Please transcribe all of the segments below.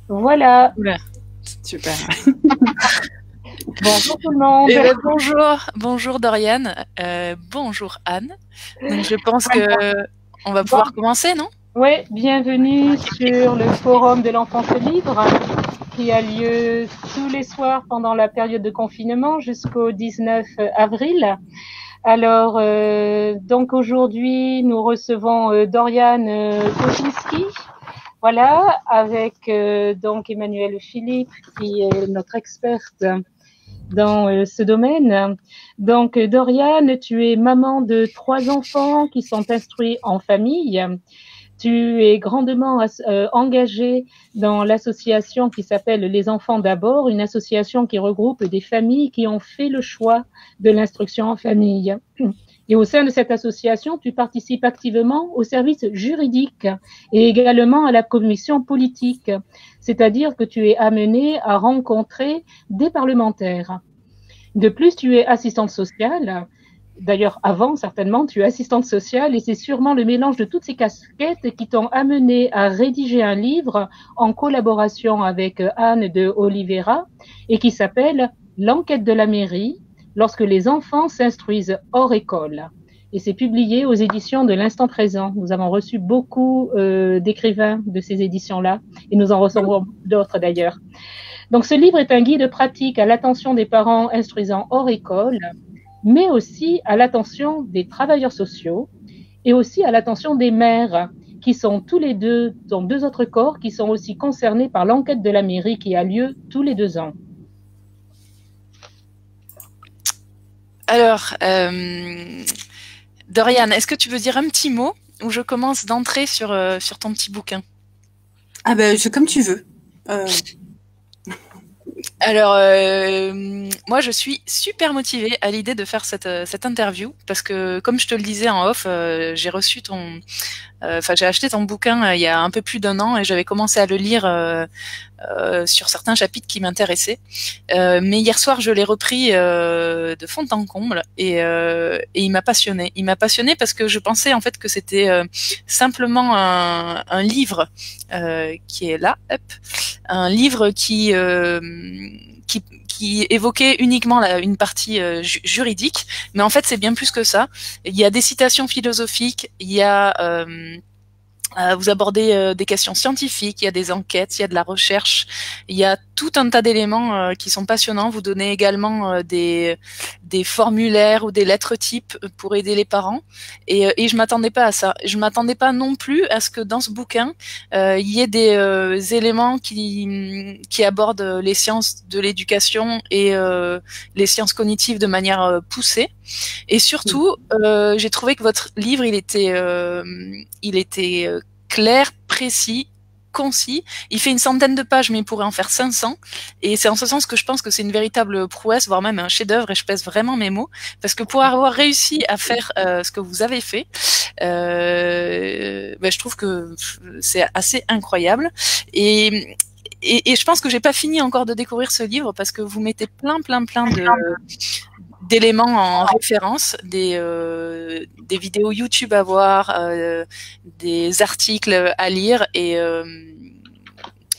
Voilà. Oula, super. Bonjour tout le monde. Eh ben, bonjour Doriane, bonjour Anne. Donc je pense que on va Bon, pouvoir commencer, non? ouais, bienvenue sur le forum de l'enfance libre qui a lieu tous les soirs pendant la période de confinement jusqu'au 19 avril. Alors, donc aujourd'hui, nous recevons Doriane Kosinski, voilà, avec donc Emmanuel Philippe, qui est notre experte dans ce domaine. Donc, Doriane, tu es maman de 3 enfants qui sont instruits en famille. Tu es grandement engagée dans l'association qui s'appelle Les Enfants d'abord, une association qui regroupe des familles qui ont fait le choix de l'instruction en famille. Et au sein de cette association, tu participes activement au service juridique et également à la commission politique, c'est-à-dire que tu es amenée à rencontrer des parlementaires. De plus, tu es assistante sociale. D'ailleurs, avant, certainement, tu es assistante sociale et c'est sûrement le mélange de toutes ces casquettes qui t'ont amené à rédiger un livre en collaboration avec Anne de Oliveira et qui s'appelle L'enquête de la mairie lorsque les enfants s'instruisent hors école. Et c'est publié aux éditions de l'Instant Présent. Nous avons reçu beaucoup d'écrivains de ces éditions-là et nous en recevrons d'autres d'ailleurs. Donc, ce livre est un guide pratique à l'attention des parents instruisant hors école, mais aussi à l'attention des travailleurs sociaux et aussi à l'attention des maires, qui sont tous les deux, dans 2 autres corps qui sont aussi concernés par l'enquête de la mairie qui a lieu tous les 2 ans. Alors, Doriane, est-ce que tu veux dire un petit mot ou je commence d'entrer sur ton petit bouquin? Ah ben, comme tu veux. Alors, moi, je suis super motivée à l'idée de faire cette interview parce que, comme je te le disais en off, j'ai reçu j'ai acheté ton bouquin il y a un peu plus d'1 an et j'avais commencé à le lire sur certains chapitres qui m'intéressaient. Mais hier soir, je l'ai repris de fond en comble et il m'a passionné. Il m'a passionné parce que je pensais en fait que c'était simplement un livre qui est là, hop, un livre qui évoquait uniquement une partie juridique, mais en fait c'est bien plus que ça. Il y a des citations philosophiques, il y a vous abordez des questions scientifiques, il y a des enquêtes, il y a de la recherche, il y a tout un tas d'éléments qui sont passionnants. Vous donnez également des formulaires ou des lettres types pour aider les parents. Et je m'attendais pas à ça. Je m'attendais pas non plus à ce que dans ce bouquin, il y ait des éléments qui abordent les sciences de l'éducation et les sciences cognitives de manière poussée. Et surtout, j'ai trouvé que votre livre, il était clair, précis, concis. Il fait une centaine de pages, mais il pourrait en faire 500. Et c'est en ce sens que je pense que c'est une véritable prouesse, voire même un chef-d'œuvre, et je pèse vraiment mes mots, parce que pour avoir réussi à faire ce que vous avez fait, je trouve que c'est assez incroyable. Et je pense que j'ai pas fini encore de découvrir ce livre parce que vous mettez plein d'éléments en référence, des vidéos YouTube à voir, des articles à lire et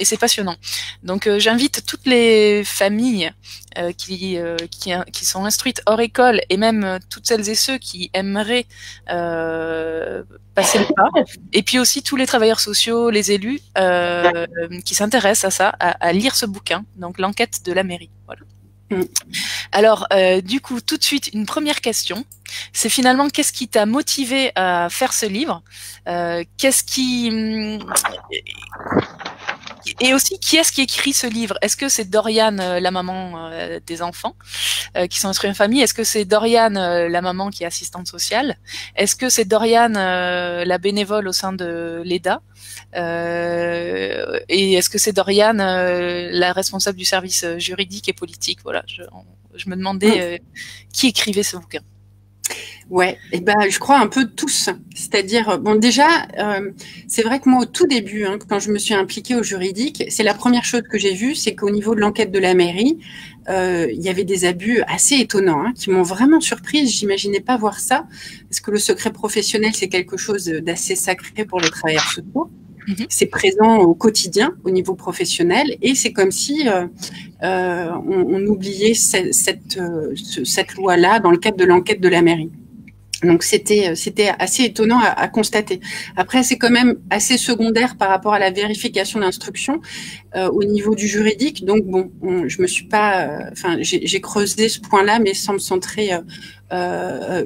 c'est passionnant. Donc j'invite toutes les familles qui sont instruites hors école et même toutes celles et ceux qui aimeraient passer le pas, et puis aussi tous les travailleurs sociaux, les élus qui s'intéressent à ça, à lire ce bouquin, donc l'enquête de la mairie. Voilà. Alors, du coup, tout de suite, une première question. C'est finalement, qu'est-ce qui t'a motivé à faire ce livre? Et aussi, qui est-ce qui écrit ce livre? Est-ce que c'est Doriane, la maman des enfants qui sont instruits en famille? Est-ce que c'est Doriane, la maman qui est assistante sociale? Est-ce que c'est Doriane, la bénévole au sein de l'EDA? Et est-ce que c'est Doriane, la responsable du service juridique et politique? Voilà, je me demandais qui écrivait ce bouquin. Ouais, et je crois un peu tous. C'est-à-dire, bon, déjà, c'est vrai que moi, au tout début, quand je me suis impliquée au juridique, c'est la première chose que j'ai vue, c'est qu'au niveau de l'enquête de la mairie, il y avait des abus assez étonnants qui m'ont vraiment surprise. J'imaginais pas voir ça, parce que le secret professionnel, c'est quelque chose d'assez sacré pour les travailleurs sociaux. C'est présent au quotidien, au niveau professionnel, et c'est comme si on oubliait cette loi-là dans le cadre de l'enquête de la mairie. Donc c'était assez étonnant à constater. Après, c'est quand même assez secondaire par rapport à la vérification d'instruction au niveau du juridique. Donc bon, je me suis pas, j'ai creusé ce point-là, mais sans me centrer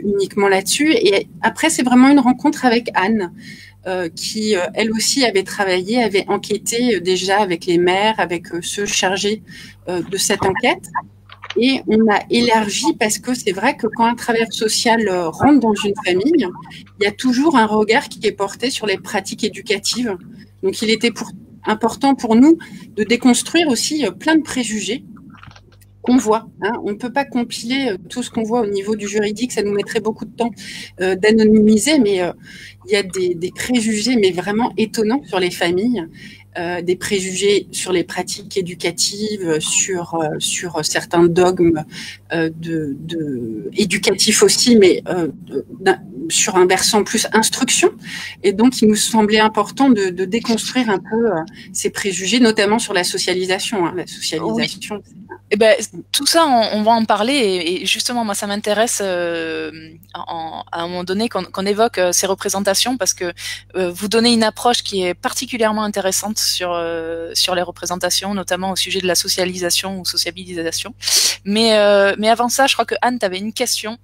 uniquement là-dessus. Et après, c'est vraiment une rencontre avec Anne. Qui, elle aussi, avait travaillé, avait enquêté déjà avec les maires, avec ceux chargés de cette enquête. Et on a élargi parce que c'est vrai que quand un travailleur social rentre dans une famille, il y a toujours un regard qui est porté sur les pratiques éducatives. Donc, il était important pour nous de déconstruire aussi plein de préjugés qu'on voit. On ne peut pas compiler tout ce qu'on voit au niveau du juridique, ça nous mettrait beaucoup de temps d'anonymiser, mais il y a des préjugés, mais vraiment étonnants sur les familles, des préjugés sur les pratiques éducatives, sur certains dogmes éducatifs aussi, mais sur un versant plus instruction. Et donc, il nous semblait important de déconstruire un peu ces préjugés, notamment sur la socialisation. La socialisation. Oui. Eh ben, tout ça, on va en parler et justement, moi, ça m'intéresse à un moment donné qu'on évoque ces représentations parce que vous donnez une approche qui est particulièrement intéressante sur les représentations, notamment au sujet de la socialisation ou sociabilisation. Mais avant ça, je crois que Anne, tu avais une question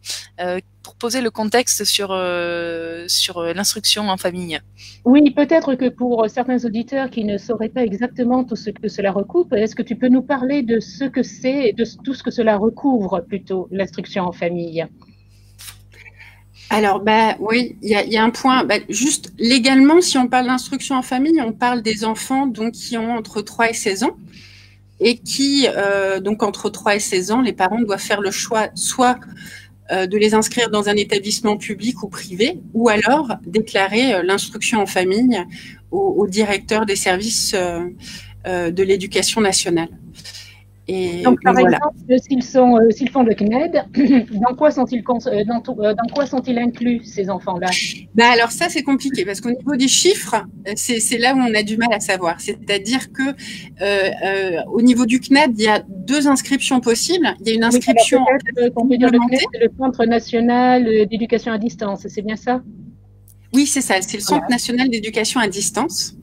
pour poser le contexte sur l'instruction en famille. Oui, peut-être que pour certains auditeurs qui ne sauraient pas exactement tout ce que cela recoupe, est-ce que tu peux nous parler de ce que c'est et de tout ce que cela recouvre plutôt, l'instruction en famille? Alors, oui, il y a un point. Juste légalement, si on parle d'instruction en famille, on parle des enfants donc, qui ont entre 3 et 16 ans et qui, donc entre 3 et 16 ans, les parents doivent faire le choix soit de les inscrire dans un établissement public ou privé, ou alors déclarer l'instruction en famille au directeur des services de l'éducation nationale. Et donc, par exemple, s'ils font le CNED, dans quoi sont-ils inclus, ces enfants-là? Alors ça, c'est compliqué, parce qu'au niveau des chiffres, c'est là où on a du mal à savoir. C'est-à-dire que au niveau du CNED, il y a 2 inscriptions possibles. Il y a une inscription... On peut dire le CNED, c'est le Centre national d'éducation à distance, c'est bien ça? Oui, c'est ça, c'est le Centre national d'éducation à distance.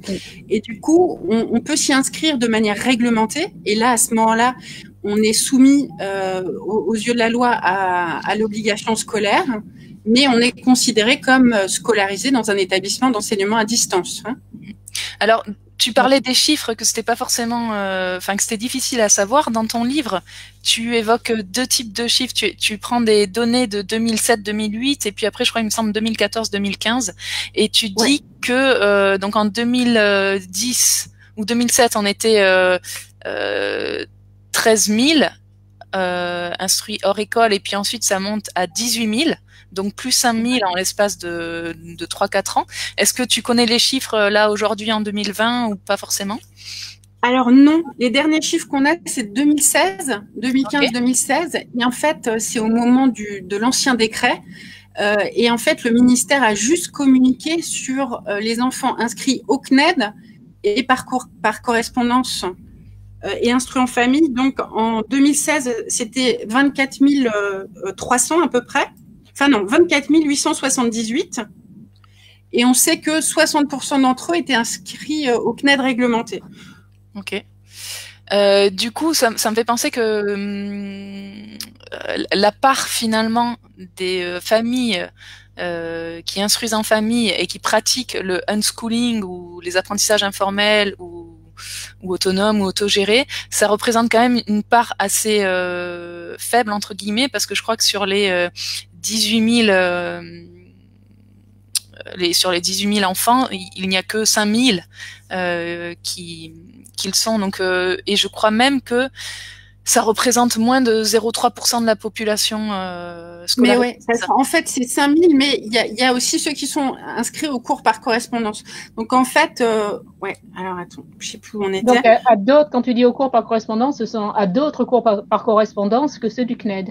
Et du coup, on peut s'y inscrire de manière réglementée. Et là, à ce moment-là, on est soumis aux yeux de la loi à l'obligation scolaire, mais on est considéré comme scolarisé dans un établissement d'enseignement à distance. Alors, tu parlais des chiffres, que c'était pas forcément, que c'était difficile à savoir. Dans ton livre, tu évoques 2 types de chiffres. Tu prends des données de 2007-2008 et puis après, je crois, il me semble 2014-2015, et tu dis que donc en 2010 ou 2007, on était 13 000 instruits hors école, et puis ensuite ça monte à 18 000. Donc plus 5 000 en l'espace de 3-4 ans. Est-ce que tu connais les chiffres là aujourd'hui en 2020 ou pas forcément? Alors non, les derniers chiffres qu'on a, c'est 2016, 2015-2016. Et en fait, c'est au moment de l'ancien décret. Et en fait, le ministère a juste communiqué sur les enfants inscrits au CNED et par correspondance et instruits en famille. Donc en 2016, c'était 24 300 à peu près. Enfin non, 24 878. Et on sait que 60% d'entre eux étaient inscrits au CNED réglementé. Ok. Du coup, ça me fait penser que la part finalement des familles qui instruisent en famille et qui pratiquent le unschooling ou les apprentissages informels ou autonomes ou autogérés, ça représente quand même une part assez faible entre guillemets, parce que je crois que sur les 18 000 sur les 18 000 enfants, il n'y a que 5 000 qui le sont. Donc, et je crois même que ça représente moins de 0,3% de la population scolaire. Mais en fait, c'est 5 000, mais il y a aussi ceux qui sont inscrits aux cours par correspondance. Donc, en fait, alors attends, je sais plus où on était. Donc, à d'autres, quand tu dis aux cours par correspondance, ce sont à d'autres cours par correspondance que ceux du CNED.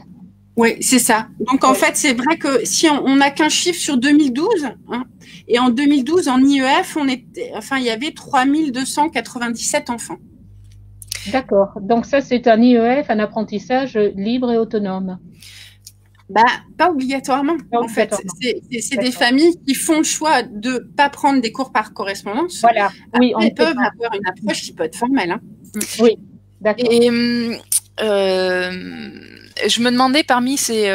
Oui, c'est ça. Donc, en fait, c'est vrai que si on n'a qu'un chiffre sur 2012, hein, et en 2012, en IEF, il y avait 3297 enfants. D'accord. Donc ça, c'est un IEF, un apprentissage libre et autonome. Pas obligatoirement, en fait. C'est des familles qui font le choix de ne pas prendre des cours par correspondance. Voilà. Oui, elles peuvent avoir une approche qui peut être formelle. Hein. Oui, d'accord. Et je me demandais, parmi ces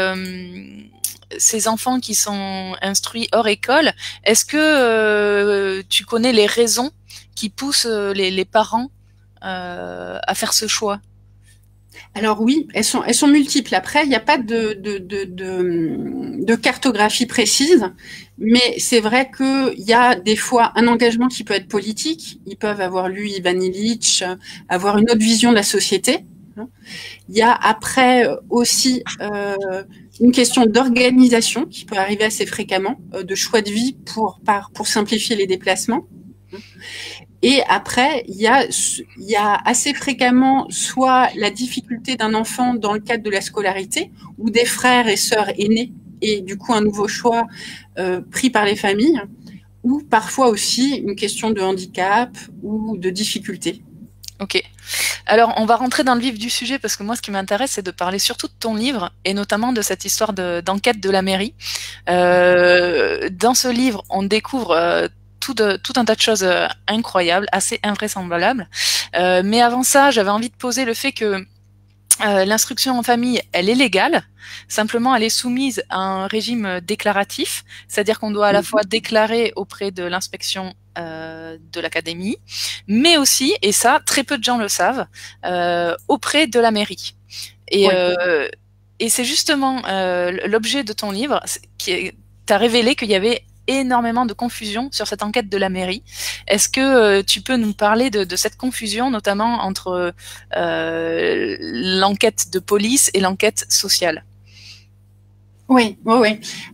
enfants qui sont instruits hors école, est-ce que tu connais les raisons qui poussent les parents à faire ce choix? Alors oui, elles sont multiples. Après, il n'y a pas de cartographie précise, mais c'est vrai qu'il y a des fois un engagement qui peut être politique. Ils peuvent avoir lu Ivan Illich, avoir une autre vision de la société. Il y a après aussi une question d'organisation qui peut arriver assez fréquemment, de choix de vie pour simplifier les déplacements. Et après, il y a assez fréquemment soit la difficulté d'un enfant dans le cadre de la scolarité, ou des frères et sœurs aînés, et du coup un nouveau choix pris par les familles, ou parfois aussi une question de handicap ou de difficulté. Ok. Alors, on va rentrer dans le vif du sujet parce que moi, ce qui m'intéresse, c'est de parler surtout de ton livre et notamment de cette histoire d'enquête de la mairie. Dans ce livre, on découvre tout un tas de choses incroyables, assez invraisemblables. Mais avant ça, j'avais envie de poser le fait que l'instruction en famille, elle est légale. Simplement, elle est soumise à un régime déclaratif, c'est-à-dire qu'on doit à la fois déclarer auprès de l'inspection de l'académie, mais aussi, et ça, très peu de gens le savent, auprès de la mairie. Et, et c'est justement l'objet de ton livre qui t'a révélé qu'il y avait énormément de confusion sur cette enquête de la mairie. Est-ce que tu peux nous parler de cette confusion, notamment entre l'enquête de police et l'enquête sociale? Oui.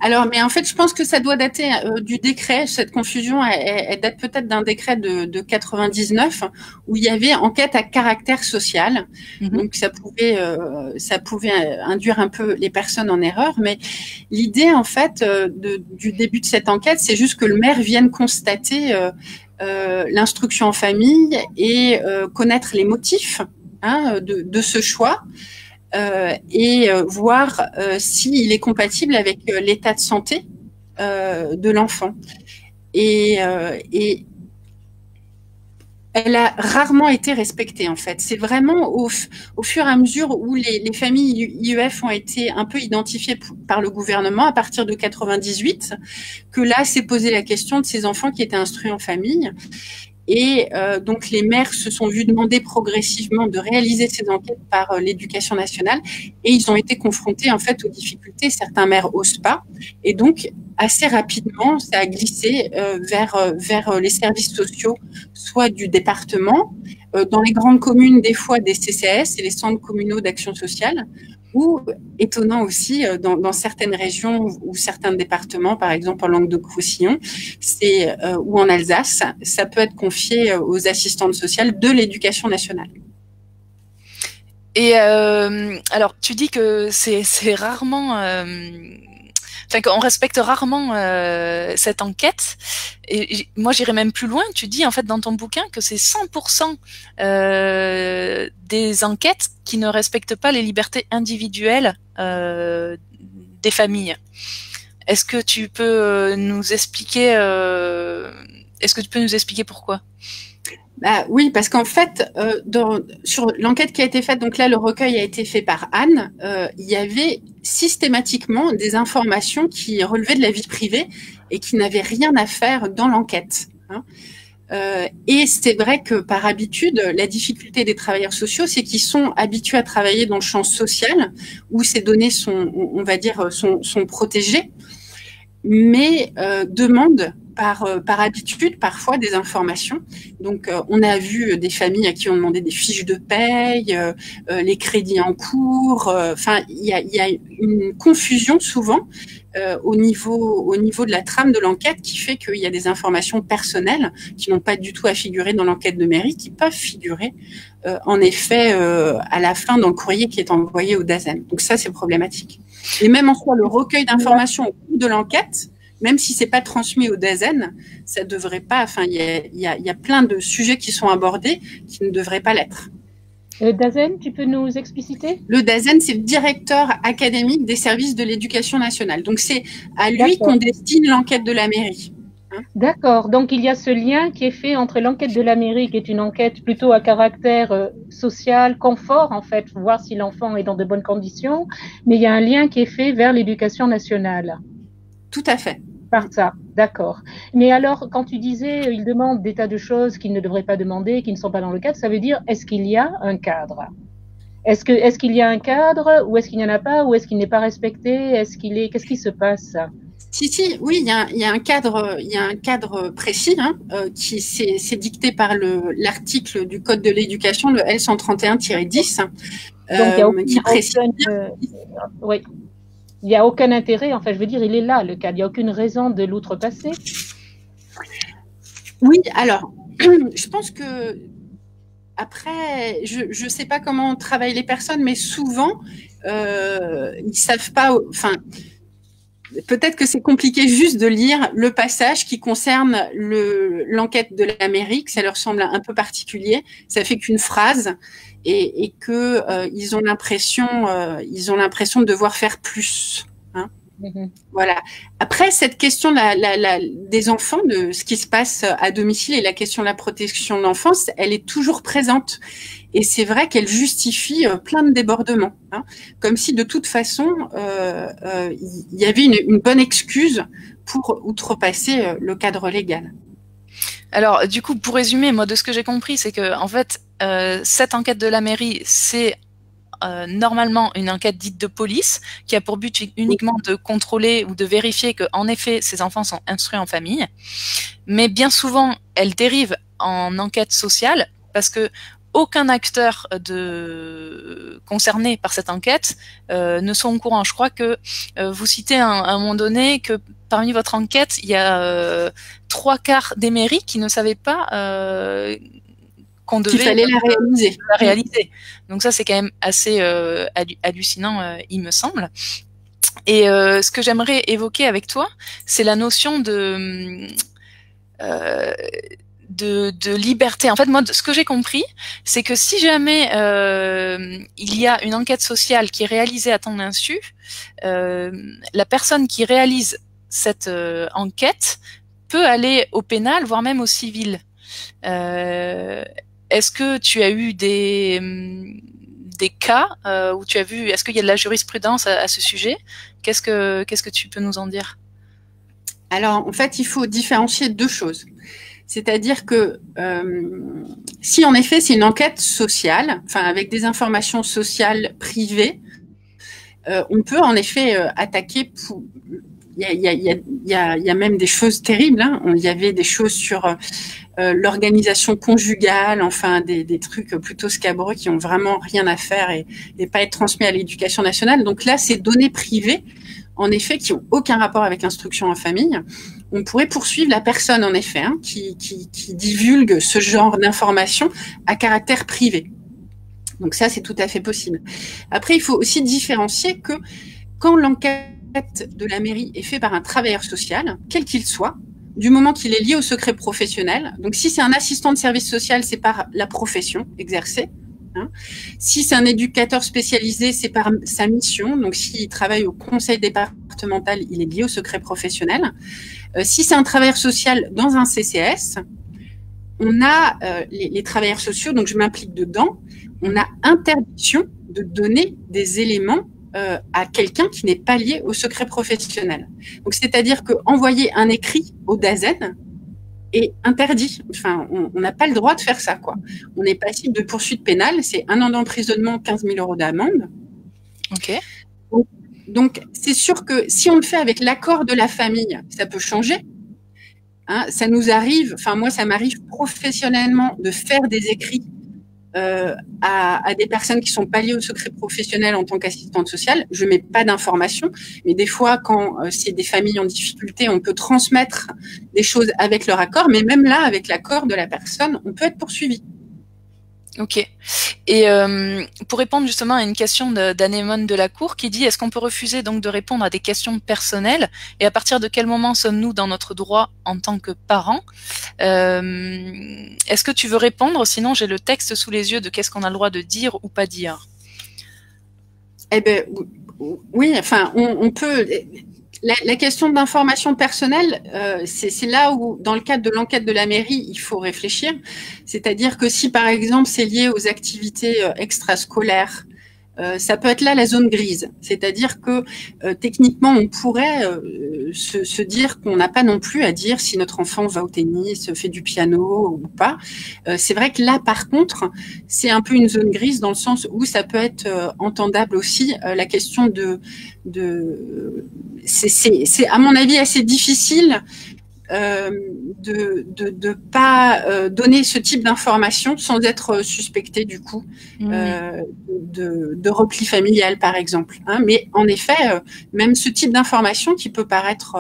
Alors, mais en fait, je pense que ça doit dater du décret. Cette confusion, elle date peut-être d'un décret de 99 où il y avait enquête à caractère social. Donc, ça pouvait induire un peu les personnes en erreur. Mais l'idée, en fait, du début de cette enquête, c'est juste que le maire vienne constater l'instruction en famille et connaître les motifs de ce choix. Et voir s'il est compatible avec l'état de santé de l'enfant. Et elle a rarement été respectée, en fait. C'est vraiment au fur et à mesure où les familles IEF ont été un peu identifiées par le gouvernement à partir de 98 que là s'est posée la question de ces enfants qui étaient instruits en famille. Et donc, les maires se sont vus demander progressivement de réaliser ces enquêtes par l'éducation nationale et ils ont été confrontés en fait aux difficultés. Certains maires n'osent pas. Et donc, assez rapidement, ça a glissé vers les services sociaux, soit du département, dans les grandes communes, des fois des CCAS et les centres communaux d'action sociale, ou, étonnant aussi, dans certaines régions ou certains départements, par exemple en Languedoc-Roussillon, ou en Alsace, ça peut être confié aux assistantes sociales de l'éducation nationale. Et alors, tu dis que c'est rarement... qu'on respecte rarement cette enquête. Et moi, j'irais même plus loin. Tu dis, en fait, dans ton bouquin, que c'est 100% des enquêtes qui ne respectent pas les libertés individuelles des familles. Est-ce que tu peux nous expliquer pourquoi? Oui, parce qu'en fait, sur l'enquête qui a été faite, donc là, le recueil a été fait par Anne, il y avait systématiquement des informations qui relevaient de la vie privée et qui n'avaient rien à faire dans l'enquête. Et c'est vrai que par habitude, la difficulté des travailleurs sociaux, c'est qu'ils sont habitués à travailler dans le champ social où ces données sont, on va dire, sont protégées, mais demandent par habitude parfois des informations. Donc, on a vu des familles à qui on demandait des fiches de paye, les crédits en cours. Enfin, il y a une confusion souvent au niveau de la trame de l'enquête qui fait qu'il y a des informations personnelles qui n'ont pas du tout à figurer dans l'enquête de mairie, qui peuvent figurer en effet à la fin dans le courrier qui est envoyé au DAZEN. Donc ça, c'est problématique. Et même en soi, le recueil d'informations au cours de l'enquête, même si c'est pas transmis au DAZEN, ça devrait pas. Enfin, il y a plein de sujets qui sont abordés qui ne devraient pas l'être. Le DAZEN, tu peux nous expliciter? Le DAZEN, c'est le directeur académique des services de l'éducation nationale. Donc, c'est à lui qu'on destine l'enquête de la mairie. D'accord. Donc, il y a ce lien qui est fait entre l'enquête de la mairie, qui est une enquête plutôt à caractère social, confort, en fait, voir si l'enfant est dans de bonnes conditions, mais il y a un lien qui est fait vers l'éducation nationale. Tout à fait. Par ça, d'accord. Mais alors, quand tu disais, il demande des tas de choses qu'il ne devrait pas demander, qui ne sont pas dans le cadre, ça veut dire, est-ce qu'il y a un cadre? Est-ce qu'il y a un cadre, ou est-ce qu'il n'y en a pas, ou est-ce qu'il n'est pas respecté? Qu'est-ce qui se passe? Si, oui, il y a un cadre précis qui c'est dicté par l'article du Code de l'éducation, le L131-10, Donc, il y a qui précise. Oui. Il n'y a aucun intérêt, enfin, je veux dire, il est là, le cadre. Il n'y a aucune raison de l'outrepasser. Oui, alors, je pense que, après, je ne sais pas comment travaillent les personnes, mais souvent, ils ne savent pas, enfin, peut-être que c'est compliqué juste de lire le passage qui concerne l'enquête de la mairie, que ça leur semble un peu particulier. Ça fait qu'une phrase et que ils ont l'impression de devoir faire plus. Hein. Voilà. Après, cette question des enfants, de ce qui se passe à domicile et la question de la protection de l'enfance, elle est toujours présente. Et c'est vrai qu'elle justifie plein de débordements, hein, comme si de toute façon il y avait une bonne excuse pour outrepasser le cadre légal. Alors, du coup, pour résumer, moi, de ce que j'ai compris, c'est que en fait, cette enquête de la mairie, c'est normalement une enquête dite de police qui a pour but uniquement de contrôler ou de vérifier que, en effet, ces enfants sont instruits en famille. Mais bien souvent, elle dérive en enquête sociale parce que aucun acteur concerné par cette enquête ne sont au courant. Je crois que vous citez à un moment donné que parmi votre enquête, il y a 3/4 des mairies qui ne savaient pas qu'on devait qu'il fallait la réaliser. Donc ça, c'est quand même assez hallucinant, il me semble. Et ce que j'aimerais évoquer avec toi, c'est la notion de liberté. En fait, moi, ce que j'ai compris, c'est que si jamais il y a une enquête sociale qui est réalisée à ton insu, la personne qui réalise cette enquête peut aller au pénal, voire même au civil. Est-ce que tu as eu des cas où tu as vu, est-ce qu'il y a de la jurisprudence à ce sujet? Qu'est-ce que tu peux nous en dire? Alors, en fait, il faut différencier deux choses. C'est-à-dire que si en effet c'est une enquête sociale, enfin avec des informations sociales privées, on peut en effet attaquer. Il y a même des choses terribles. Hein. Il y avait des choses sur l'organisation conjugale, enfin des trucs plutôt scabreux qui ont vraiment rien à faire et pas être transmis à l'éducation nationale. Donc là, ces données privées, en effet, qui ont aucun rapport avec l'instruction en famille. On pourrait poursuivre la personne, en effet, hein, qui divulgue ce genre d'informations à caractère privé. Donc ça, c'est tout à fait possible. Après, il faut aussi différencier que quand l'enquête de la mairie est faite par un travailleur social, quel qu'il soit, du moment qu'il est lié au secret professionnel, donc si c'est un assistant de service social, c'est par la profession exercée. Hein. Si c'est un éducateur spécialisé, c'est par sa mission. Donc, s'il travaille au conseil départemental, il est lié au secret professionnel. Si c'est un travailleur social dans un CCAS, on a les travailleurs sociaux, donc je m'implique dedans, on a interdiction de donner des éléments à quelqu'un qui n'est pas lié au secret professionnel. Donc, c'est-à-dire qu'envoyer un écrit au DAZEN est interdit. Enfin, on n'a pas le droit de faire ça, quoi. On est passible de poursuite pénale, c'est 1 an d'emprisonnement, 15 000 € d'amende. Ok. Donc, c'est sûr que si on le fait avec l'accord de la famille, ça peut changer. Hein, ça nous arrive, enfin moi ça m'arrive professionnellement de faire des écrits à des personnes qui sont pas liées au secret professionnel en tant qu'assistante sociale. Je mets pas d'informations, mais des fois quand c'est des familles en difficulté, on peut transmettre des choses avec leur accord, mais même là, avec l'accord de la personne, on peut être poursuivi. Ok. Et pour répondre justement à une question d'Anémone de la Cour qui dit: est-ce qu'on peut refuser donc de répondre à des questions personnelles, et à partir de quel moment sommes-nous dans notre droit en tant que parents? Est-ce que tu veux répondre? Sinon j'ai le texte sous les yeux de qu'est-ce qu'on a le droit de dire ou pas dire. Eh ben oui, enfin on peut. La question d'information personnelle, c'est là où, dans le cadre de l'enquête de la mairie, il faut réfléchir. C'est-à-dire que si, par exemple, c'est lié aux activités extrascolaires, ça peut être là la zone grise. C'est-à-dire que techniquement, on pourrait se dire qu'on n'a pas non plus à dire si notre enfant va au tennis, fait du piano ou pas. C'est vrai que là, par contre, c'est un peu une zone grise dans le sens où ça peut être entendable aussi. La question c'est à mon avis assez difficile de pas donner ce type d'information sans être suspecté du coup de repli familial par exemple. Hein. Mais en effet, même ce type d'information qui peut paraître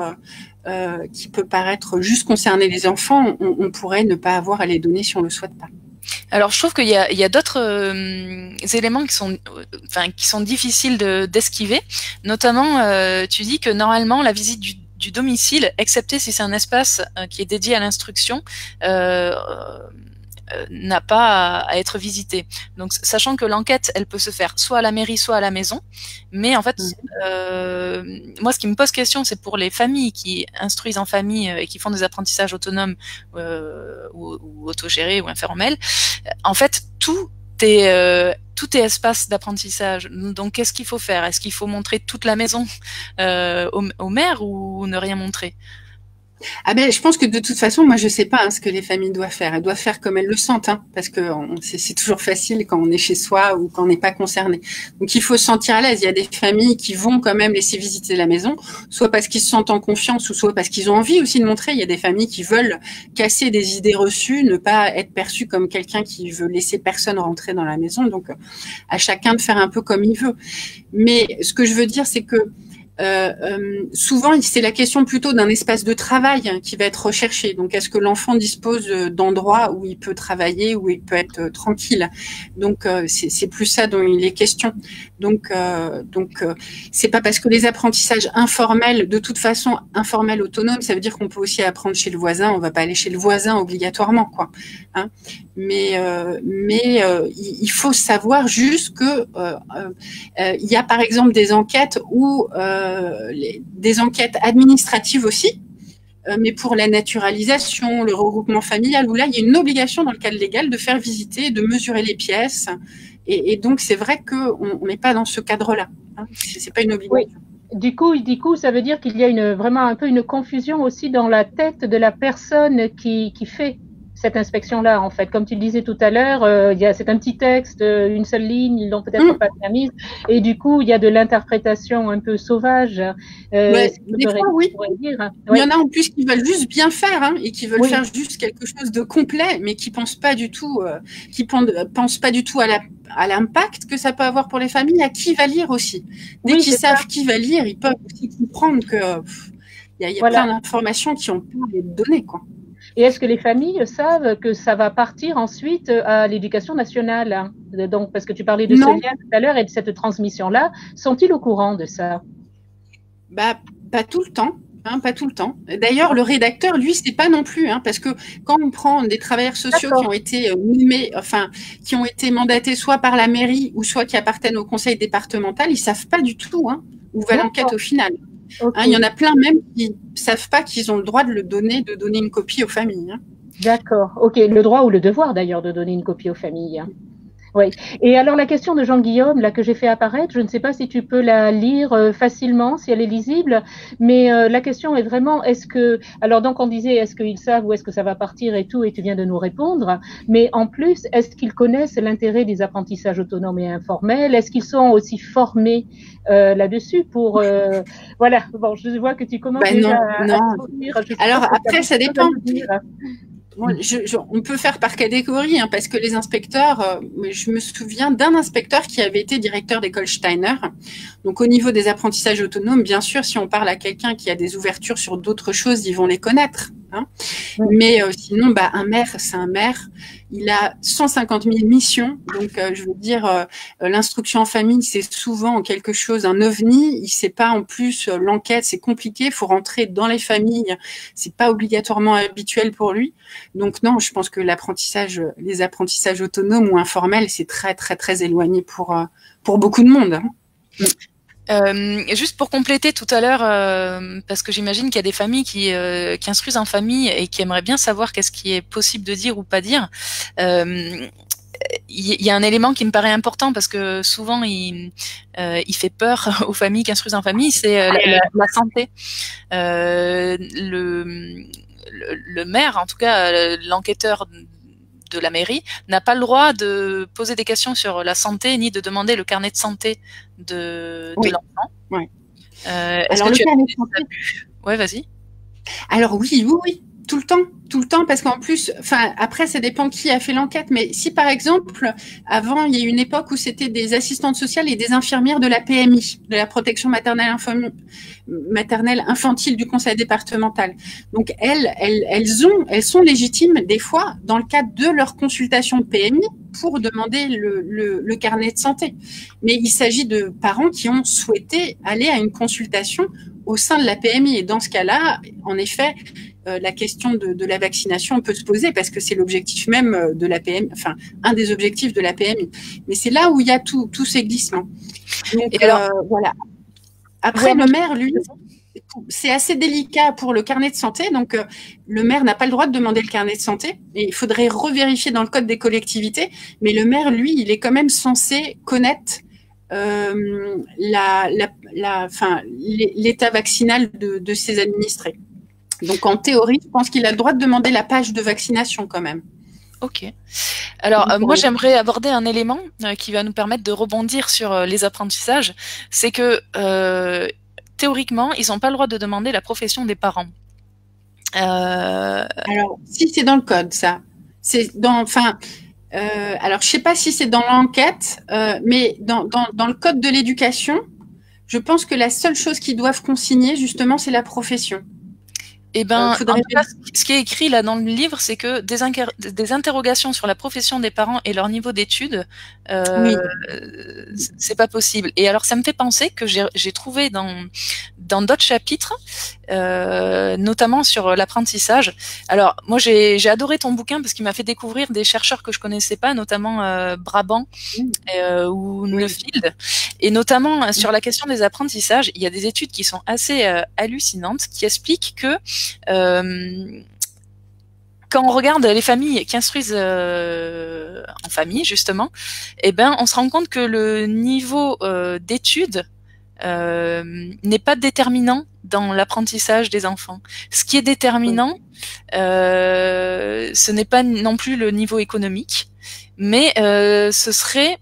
juste concerner les enfants, on pourrait ne pas avoir à les donner si on le souhaite pas. Alors, je trouve qu'il y a d'autres éléments qui sont difficiles d'esquiver. Notamment, tu dis que normalement, la visite du domicile, excepté si c'est un espace qui est dédié à l'instruction, n'a pas à être visité. Donc, sachant que l'enquête, elle peut se faire soit à la mairie, soit à la maison. Mais en fait, moi, ce qui me pose question, c'est pour les familles qui instruisent en famille et qui font des apprentissages autonomes ou autogérés ou informels. En fait, tout est espace d'apprentissage. Donc, qu'est-ce qu'il faut faire? Est-ce qu'il faut montrer toute la maison au maire ou ne rien montrer? Ah ben, je pense que de toute façon, moi, je sais pas ce que les familles doivent faire. Elles doivent faire comme elles le sentent, parce que c'est toujours facile quand on est chez soi ou quand on n'est pas concerné. Donc, il faut se sentir à l'aise. Il y a des familles qui vont quand même laisser visiter la maison, soit parce qu'ils se sentent en confiance, ou soit parce qu'ils ont envie aussi de montrer. Il y a des familles qui veulent casser des idées reçues, ne pas être perçues comme quelqu'un qui veut laisser personne rentrer dans la maison. Donc, à chacun de faire un peu comme il veut. Mais ce que je veux dire, c'est que souvent, c'est la question plutôt d'un espace de travail qui va être recherché. Donc, est-ce que l'enfant dispose d'endroits où il peut travailler, où il peut être tranquille? Donc, c'est plus ça dont il est question. Donc, c'est pas parce que les apprentissages informels, de toute façon, informels, autonomes, ça veut dire qu'on peut aussi apprendre chez le voisin. On va pas aller chez le voisin obligatoirement, quoi. Hein. Mais il faut savoir juste que il y a par exemple des enquêtes où des enquêtes administratives aussi, mais pour la naturalisation, le regroupement familial, où là il y a une obligation dans le cadre légal de faire visiter, de mesurer les pièces, et donc c'est vrai qu'on n'est pas dans ce cadre-là. Hein. C'est pas une obligation. Oui. Du coup, ça veut dire qu'il y a vraiment un peu une confusion aussi dans la tête de la personne qui fait cette inspection-là, en fait. Comme tu le disais tout à l'heure, c'est un petit texte, une seule ligne, ils l'ont peut-être pas bien mise, et du coup, il y a de l'interprétation un peu sauvage. Des fois, oui. Dire. Il y en a en plus qui veulent juste bien faire, et qui veulent faire juste quelque chose de complet, mais qui pensent pas du tout, à l'impact que ça peut avoir pour les familles, à qui va lire aussi. Dès qu'ils savent qui va lire, ils peuvent aussi comprendre que il y a plein d'informations qui ont pu être données, quoi. Et est-ce que les familles savent que ça va partir ensuite à l'éducation nationale? Donc, parce que tu parlais de ce lien tout à l'heure et de cette transmission-là, sont-ils au courant de ça? Bah, pas tout le temps. Pas tout le temps. D'ailleurs, le rédacteur, lui, c'est pas non plus, parce que quand on prend des travailleurs sociaux qui ont été nommés, qui ont été mandatés soit par la mairie ou soit qui appartiennent au conseil départemental, ils savent pas du tout où va l'enquête au final. Okay. Il y en a plein même qui savent pas qu'ils ont le droit de donner une copie aux familles. D'accord. Ok. Le droit ou le devoir d'ailleurs de donner une copie aux familles. Oui. Et alors la question de Jean-Guillaume, là que j'ai fait apparaître, je ne sais pas si tu peux la lire facilement, si elle est lisible, mais la question est vraiment, est-ce que, alors donc on disait, est-ce qu'ils savent où est-ce que ça va partir et tout, et tu viens de nous répondre, mais en plus, est-ce qu'ils connaissent l'intérêt des apprentissages autonomes et informels? Est-ce qu'ils sont aussi formés là-dessus pour, voilà, bon, je vois que tu commences déjà à sourire. Alors après, ça dépend. On peut faire par catégorie, hein, parce que les inspecteurs, je me souviens d'un inspecteur qui avait été directeur d'école Steiner. Donc au niveau des apprentissages autonomes, bien sûr, si on parle à quelqu'un qui a des ouvertures sur d'autres choses, ils vont les connaître. Hein. Mais sinon, un maire, c'est un maire. Il a 150 000 missions. Donc, je veux dire, l'instruction en famille, c'est souvent quelque chose, un ovni. Il sait pas en plus l'enquête, c'est compliqué. Il faut rentrer dans les familles. C'est pas obligatoirement habituel pour lui. Donc non, je pense que les apprentissages autonomes ou informels, c'est très très très éloigné pour beaucoup de monde. Hein. Juste pour compléter tout à l'heure, parce que j'imagine qu'il y a des familles qui instruisent en famille et qui aimeraient bien savoir qu'est-ce qui est possible de dire ou pas dire. Il y a un élément qui me paraît important parce que souvent il fait peur aux familles qui instruisent en famille, c'est la santé. Le maire, en tout cas l'enquêteur de la mairie, n'a pas le droit de poser des questions sur la santé ni de demander le carnet de santé de l'enfant. Oui. Est-ce que tu as... Ouais, vas-y. Alors oui, tout le temps, parce qu'en plus, après, ça dépend qui a fait l'enquête, mais si par exemple, avant, il y a eu une époque où c'était des assistantes sociales et des infirmières de la PMI, de la protection maternelle infantile du conseil départemental. Donc elles sont légitimes des fois dans le cadre de leur consultation de PMI pour demander le carnet de santé. Mais il s'agit de parents qui ont souhaité aller à une consultation au sein de la PMI. Et dans ce cas-là, en effet, la question de la vaccination peut se poser parce que c'est l'objectif même de la PMI, enfin, un des objectifs de la PMI. Mais c'est là où il y a tous ces glissements. Donc, voilà. Après, le maire, lui, c'est assez délicat pour le carnet de santé. Donc, le maire n'a pas le droit de demander le carnet de santé. Et il faudrait revérifier dans le code des collectivités. Mais le maire, lui, il est quand même censé connaître l'état vaccinal de ses administrés. Donc, en théorie, je pense qu'il a le droit de demander la page de vaccination quand même. Ok. Alors, moi, j'aimerais aborder un élément qui va nous permettre de rebondir sur les apprentissages. C'est que, théoriquement, ils n'ont pas le droit de demander la profession des parents. Alors, si c'est dans le code, ça. C'est dans... alors, je sais pas si c'est dans l'enquête, mais dans le code de l'éducation, je pense que la seule chose qu'ils doivent consigner, justement, c'est la profession. Eh ben, en tout cas, ce qui est écrit là dans le livre, c'est que des interrogations sur la profession des parents et leur niveau d'études, c'est pas possible. Et alors, ça me fait penser que j'ai trouvé dans d'autres chapitres, notamment sur l'apprentissage. Alors, moi, j'ai adoré ton bouquin parce qu'il m'a fait découvrir des chercheurs que je connaissais pas, notamment Brabant ou Neufeld. Et notamment sur la question des apprentissages, il y a des études qui sont assez hallucinantes qui expliquent que quand on regarde les familles qui instruisent en famille, justement, eh ben, on se rend compte que le niveau d'études n'est pas déterminant dans l'apprentissage des enfants. Ce qui est déterminant, ce n'est pas non plus le niveau économique, mais ce serait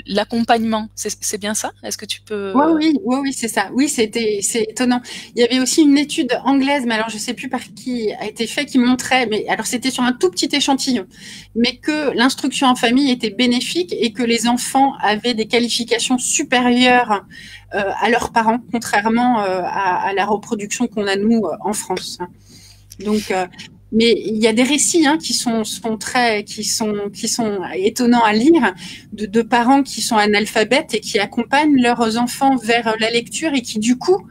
l'accompagnement. C'est bien ça? Est-ce que tu peux... Oui, c'est ça. Oui, c'est étonnant. Il y avait aussi une étude anglaise, mais alors je sais plus par qui a été fait, qui montrait, mais alors c'était sur un tout petit échantillon, mais que l'instruction en famille était bénéfique et que les enfants avaient des qualifications supérieures à leurs parents, contrairement à la reproduction qu'on a nous en France. Donc mais il y a des récits qui sont étonnants à lire de parents qui sont analphabètes et qui accompagnent leurs enfants vers la lecture et qui du coup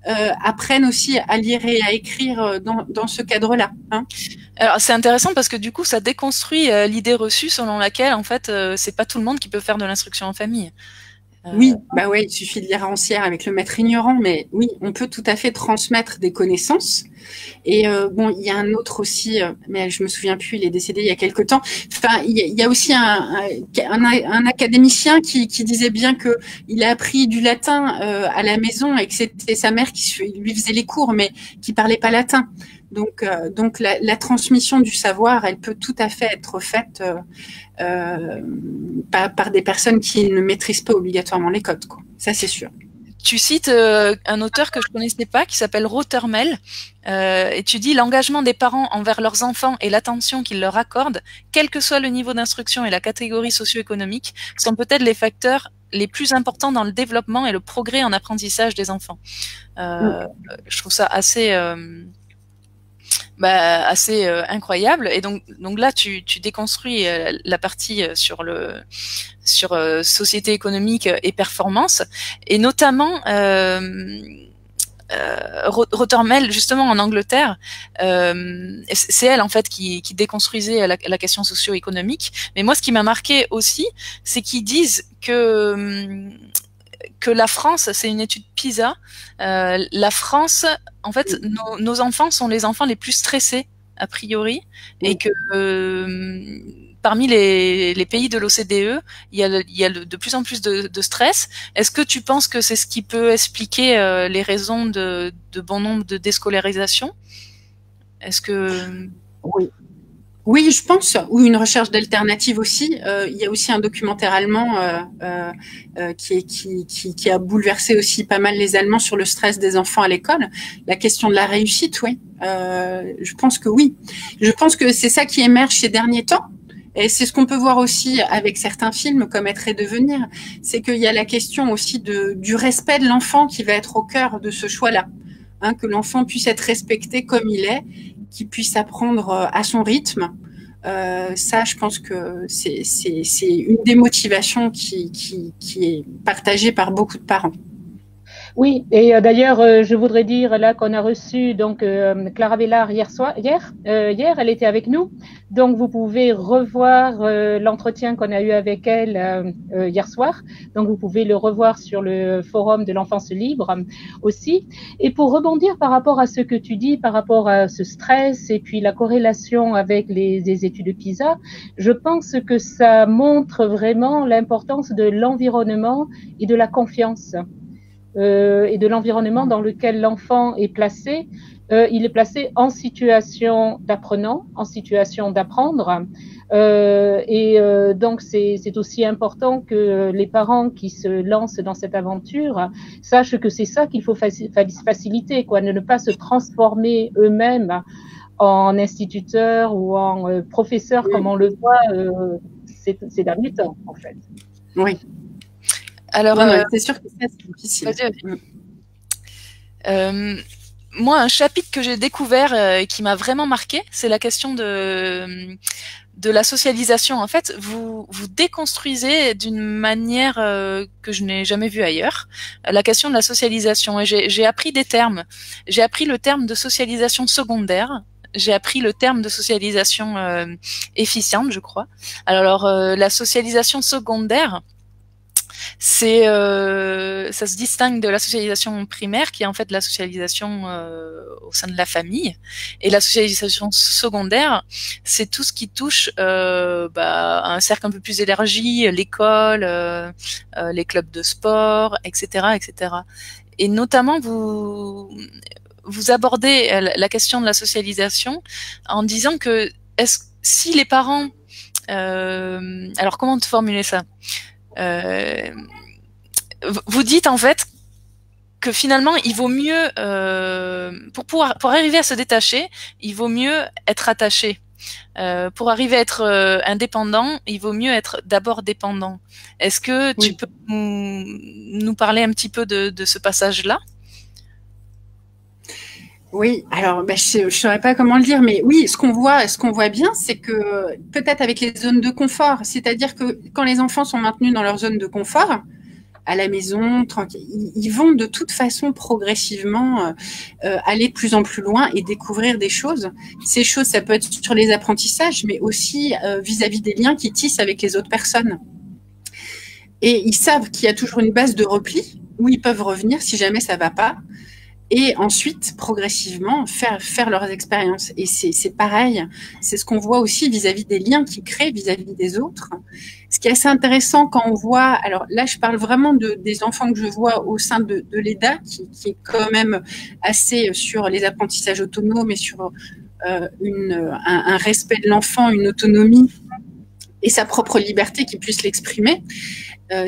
apprennent aussi à lire et à écrire dans ce cadre-là. Alors c'est intéressant parce que du coup ça déconstruit l'idée reçue selon laquelle en fait c'est pas tout le monde qui peut faire de l'instruction en famille. Oui, il suffit de lire Rancière avec le maître ignorant, mais oui, on peut tout à fait transmettre des connaissances. Et bon, il y a un autre aussi, mais je me souviens plus, il est décédé il y a quelque temps. Enfin, il y a aussi un académicien qui disait bien que il a appris du latin à la maison et que c'était sa mère qui lui faisait les cours, mais qui parlait pas latin. Donc la transmission du savoir, elle peut tout à fait être faite par des personnes qui ne maîtrisent pas obligatoirement les codes, quoi. Ça, c'est sûr. Tu cites un auteur que je connaissais pas qui s'appelle Rothermel et tu dis l'engagement des parents envers leurs enfants et l'attention qu'ils leur accordent, quel que soit le niveau d'instruction et la catégorie socio-économique, sont peut-être les facteurs les plus importants dans le développement et le progrès en apprentissage des enfants. Je trouve ça assez incroyable. Et donc là, tu déconstruis la partie sur société économique et performance, et notamment Rothermel, justement en Angleterre, c'est elle en fait qui déconstruisait la question socio-économique. Mais moi, ce qui m'a marqué aussi, c'est qu'ils disent que la France, c'est une étude PISA, la France, en fait, nos enfants sont les enfants les plus stressés, a priori, et que parmi les pays de l'OCDE, il y a de plus en plus de stress. Est-ce que tu penses que c'est ce qui peut expliquer les raisons de bon nombre de déscolarisations? Est-ce que... Oui, je pense, ou une recherche d'alternative aussi. Il y a aussi un documentaire allemand qui a bouleversé aussi pas mal les Allemands sur le stress des enfants à l'école. La question de la réussite, oui. Je pense que oui. Je pense que c'est ça qui émerge ces derniers temps. Et c'est ce qu'on peut voir aussi avec certains films comme Être et devenir. C'est qu'il y a la question aussi du respect de l'enfant qui va être au cœur de ce choix-là. Hein, que l'enfant puisse être respecté comme il est, qu'il puisse apprendre à son rythme. Ça, je pense que c'est une des motivations qui est partagée par beaucoup de parents. Oui, et d'ailleurs, je voudrais dire là qu'on a reçu donc Clara Vellard hier, elle était avec nous, donc vous pouvez revoir l'entretien qu'on a eu avec elle hier soir, donc vous pouvez le revoir sur le forum de l'enfance libre aussi. Et pour rebondir par rapport à ce que tu dis, par rapport à ce stress et puis la corrélation avec les études PISA, je pense que ça montre vraiment l'importance de l'environnement et de la confiance. Et de l'environnement dans lequel l'enfant est placé. Il est placé en situation d'apprenant, en situation d'apprendre. Donc, c'est aussi important que les parents qui se lancent dans cette aventure sachent que c'est ça qu'il faut faciliter, quoi, ne pas se transformer eux-mêmes en instituteurs ou en professeurs, comme on le voit ces derniers temps, en fait. Oui. Alors, c'est sûr que c'est difficile. Moi, un chapitre que j'ai découvert et qui m'a vraiment marqué, c'est la question de la socialisation. En fait, vous déconstruisez d'une manière que je n'ai jamais vue ailleurs la question de la socialisation. Et j'ai appris des termes. J'ai appris le terme de socialisation secondaire. J'ai appris le terme de socialisation efficiente, je crois. Alors, la socialisation secondaire, ça se distingue de la socialisation primaire, qui est en fait la socialisation au sein de la famille, et la socialisation secondaire, c'est tout ce qui touche à un cercle un peu plus élargi, l'école, les clubs de sport, etc., etc. Et notamment, vous abordez la question de la socialisation en disant que si les parents, alors comment te formuler ça? Vous dites en fait que finalement il vaut mieux pour arriver à se détacher, il vaut mieux être attaché. Pour arriver à être indépendant, il vaut mieux être d'abord dépendant. Est-ce que tu peux nous parler un petit peu de ce passage-là? Oui, alors je saurais pas comment le dire, mais oui, ce qu'on voit bien, c'est que peut-être avec les zones de confort, c'est-à-dire que quand les enfants sont maintenus dans leur zone de confort, à la maison, tranquille, ils vont de toute façon progressivement aller de plus en plus loin et découvrir des choses. Ces choses, ça peut être sur les apprentissages, mais aussi vis-à-vis des liens qu'ils tissent avec les autres personnes. Et ils savent qu'il y a toujours une base de repli où ils peuvent revenir si jamais ça va pas. et ensuite, progressivement, faire leurs expériences. Et c'est pareil, c'est ce qu'on voit aussi vis-à-vis des liens qu'ils créent vis-à-vis des autres. Ce qui est assez intéressant quand on voit, alors là, je parle vraiment des enfants que je vois au sein de l'EDA, qui est quand même assez sur les apprentissages autonomes et sur un respect de l'enfant, une autonomie et sa propre liberté qui puisse l'exprimer.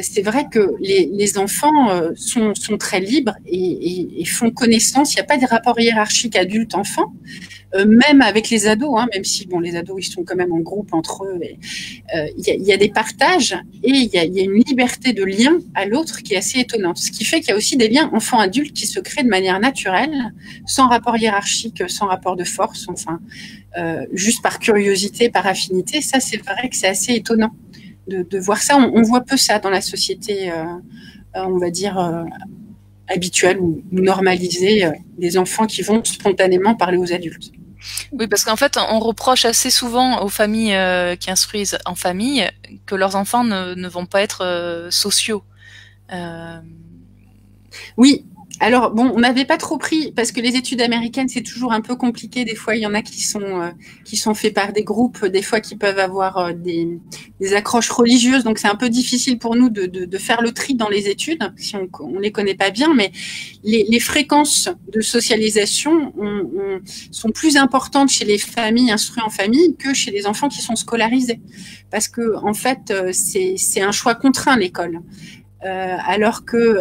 C'est vrai que les enfants sont très libres et font connaissance. Il n'y a pas de rapport hiérarchique adulte-enfant, même avec les ados, hein, même si bon, les ados ils sont quand même en groupe entre eux. Il y a des partages et il y a une liberté de lien à l'autre qui est assez étonnante. Ce qui fait qu'il y a aussi des liens enfants-adultes qui se créent de manière naturelle, sans rapport hiérarchique, sans rapport de force, enfin, juste par curiosité, par affinité. Ça, c'est vrai que c'est assez étonnant de voir ça. On voit peu ça dans la société, on va dire, habituelle ou normalisée, des enfants qui vont spontanément parler aux adultes. Oui, parce qu'en fait, on reproche assez souvent aux familles qui instruisent en famille que leurs enfants ne vont pas être sociaux. Oui. Alors, bon, on n'avait pas trop pris, parce que les études américaines, c'est toujours un peu compliqué. Des fois, il y en a qui sont faits par des groupes, des fois qui peuvent avoir des accroches religieuses. Donc, c'est un peu difficile pour nous de faire le tri dans les études, si on les connaît pas bien. Mais les fréquences de socialisation sont plus importantes chez les familles instruites en famille que chez les enfants qui sont scolarisés. Parce que, en fait, c'est un choix contraint, l'école. Alors que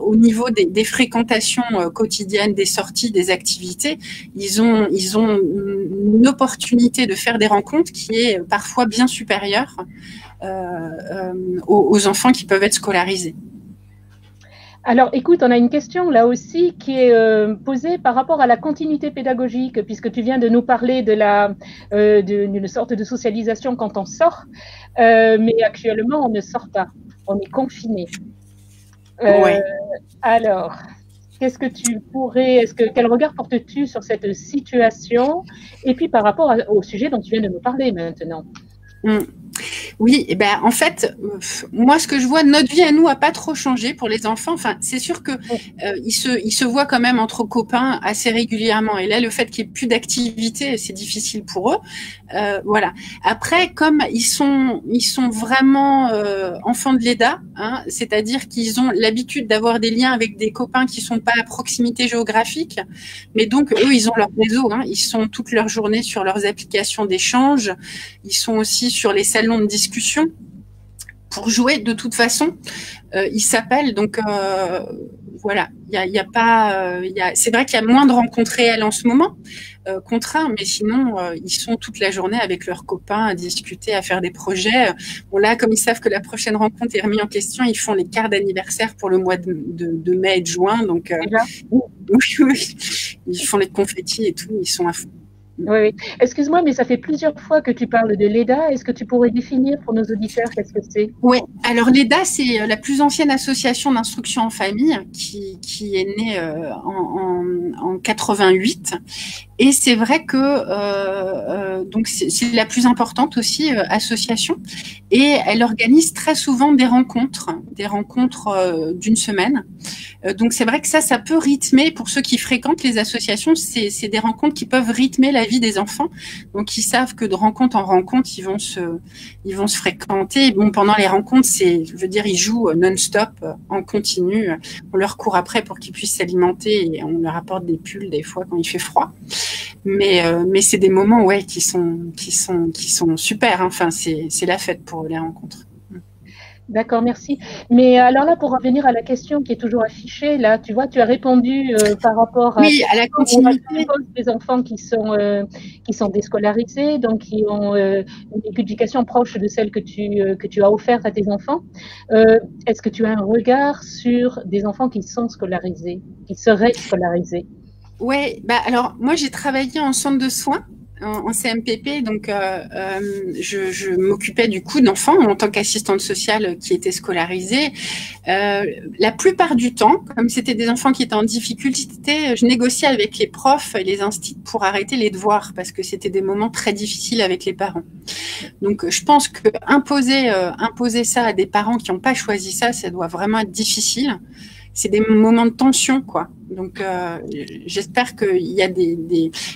au niveau des fréquentations quotidiennes, des sorties, des activités, ils ont une opportunité de faire des rencontres qui est parfois bien supérieure aux enfants qui peuvent être scolarisés. Alors, écoute, on a une question là aussi qui est posée par rapport à la continuité pédagogique, puisque tu viens de nous parler d'une sorte de socialisation quand on sort, mais actuellement, on ne sort pas. On est confiné. Ouais. Alors, quel regard portes-tu sur cette situation? Et puis par rapport au sujet dont tu viens de nous parler maintenant. Oui, et ben en fait, moi ce que je vois, notre vie à nous a pas trop changé pour les enfants. Enfin, c'est sûr que ils se voient quand même entre copains assez régulièrement. Et là, le fait qu'il n'y ait plus d'activité, c'est difficile pour eux. Voilà. Après, comme ils sont vraiment enfants de l'EDA, hein, c'est-à-dire qu'ils ont l'habitude d'avoir des liens avec des copains qui sont pas à proximité géographique, mais donc eux, ils ont leur réseau. Hein, ils sont toute leur journée sur leurs applications d'échange. Ils sont aussi sur les salons de discussion pour jouer de toute façon. Ils s'appellent, donc voilà. C'est vrai qu'il y a moins de rencontres réelles en ce moment, contraints, mais sinon ils sont toute la journée avec leurs copains à discuter, à faire des projets. Bon là, comme ils savent que la prochaine rencontre est remise en question, ils font les cartes d'anniversaire pour le mois de mai et de juin, donc oui, ils font les confettis et tout, ils sont à fond. Oui. Excuse-moi, mais ça fait plusieurs fois que tu parles de l'EDA. Est-ce que tu pourrais définir pour nos auditeurs qu'est-ce que c'est? Oui, alors l'EDA, c'est la plus ancienne association d'instruction en famille qui est née en 88. Et c'est vrai que donc c'est la plus importante aussi association. Et elle organise très souvent des rencontres d'une semaine. Donc c'est vrai que ça peut rythmer, pour ceux qui fréquentent les associations, c'est des rencontres qui peuvent rythmer la vie des enfants. Donc ils savent que de rencontre en rencontre, ils vont se fréquenter. Et bon, pendant les rencontres, ils jouent non-stop, en continu. On leur court après pour qu'ils puissent s'alimenter et on leur apporte des pulls des fois quand il fait froid. Mais c'est des moments qui sont super. Hein. Enfin, c'est la fête pour les rencontres. D'accord, merci. Mais alors là, pour revenir à la question qui est toujours affichée, là, tu vois, tu as répondu par rapport à la continuité des enfants qui sont déscolarisés, donc qui ont une éducation proche de celle que tu as offerte à tes enfants. Est-ce que tu as un regard sur des enfants qui sont scolarisés, qui seraient scolarisés? Ouais, alors moi j'ai travaillé en centre de soins en CMPP, donc je m'occupais du coup d'enfants en tant qu'assistante sociale qui étaient scolarisés. La plupart du temps, comme c'était des enfants qui étaient en difficulté, je négociais avec les profs et les instituts pour arrêter les devoirs parce que c'était des moments très difficiles avec les parents. Donc je pense que imposer ça à des parents qui n'ont pas choisi ça, ça doit vraiment être difficile. c'est des moments de tension, quoi. Donc, j'espère qu'il y a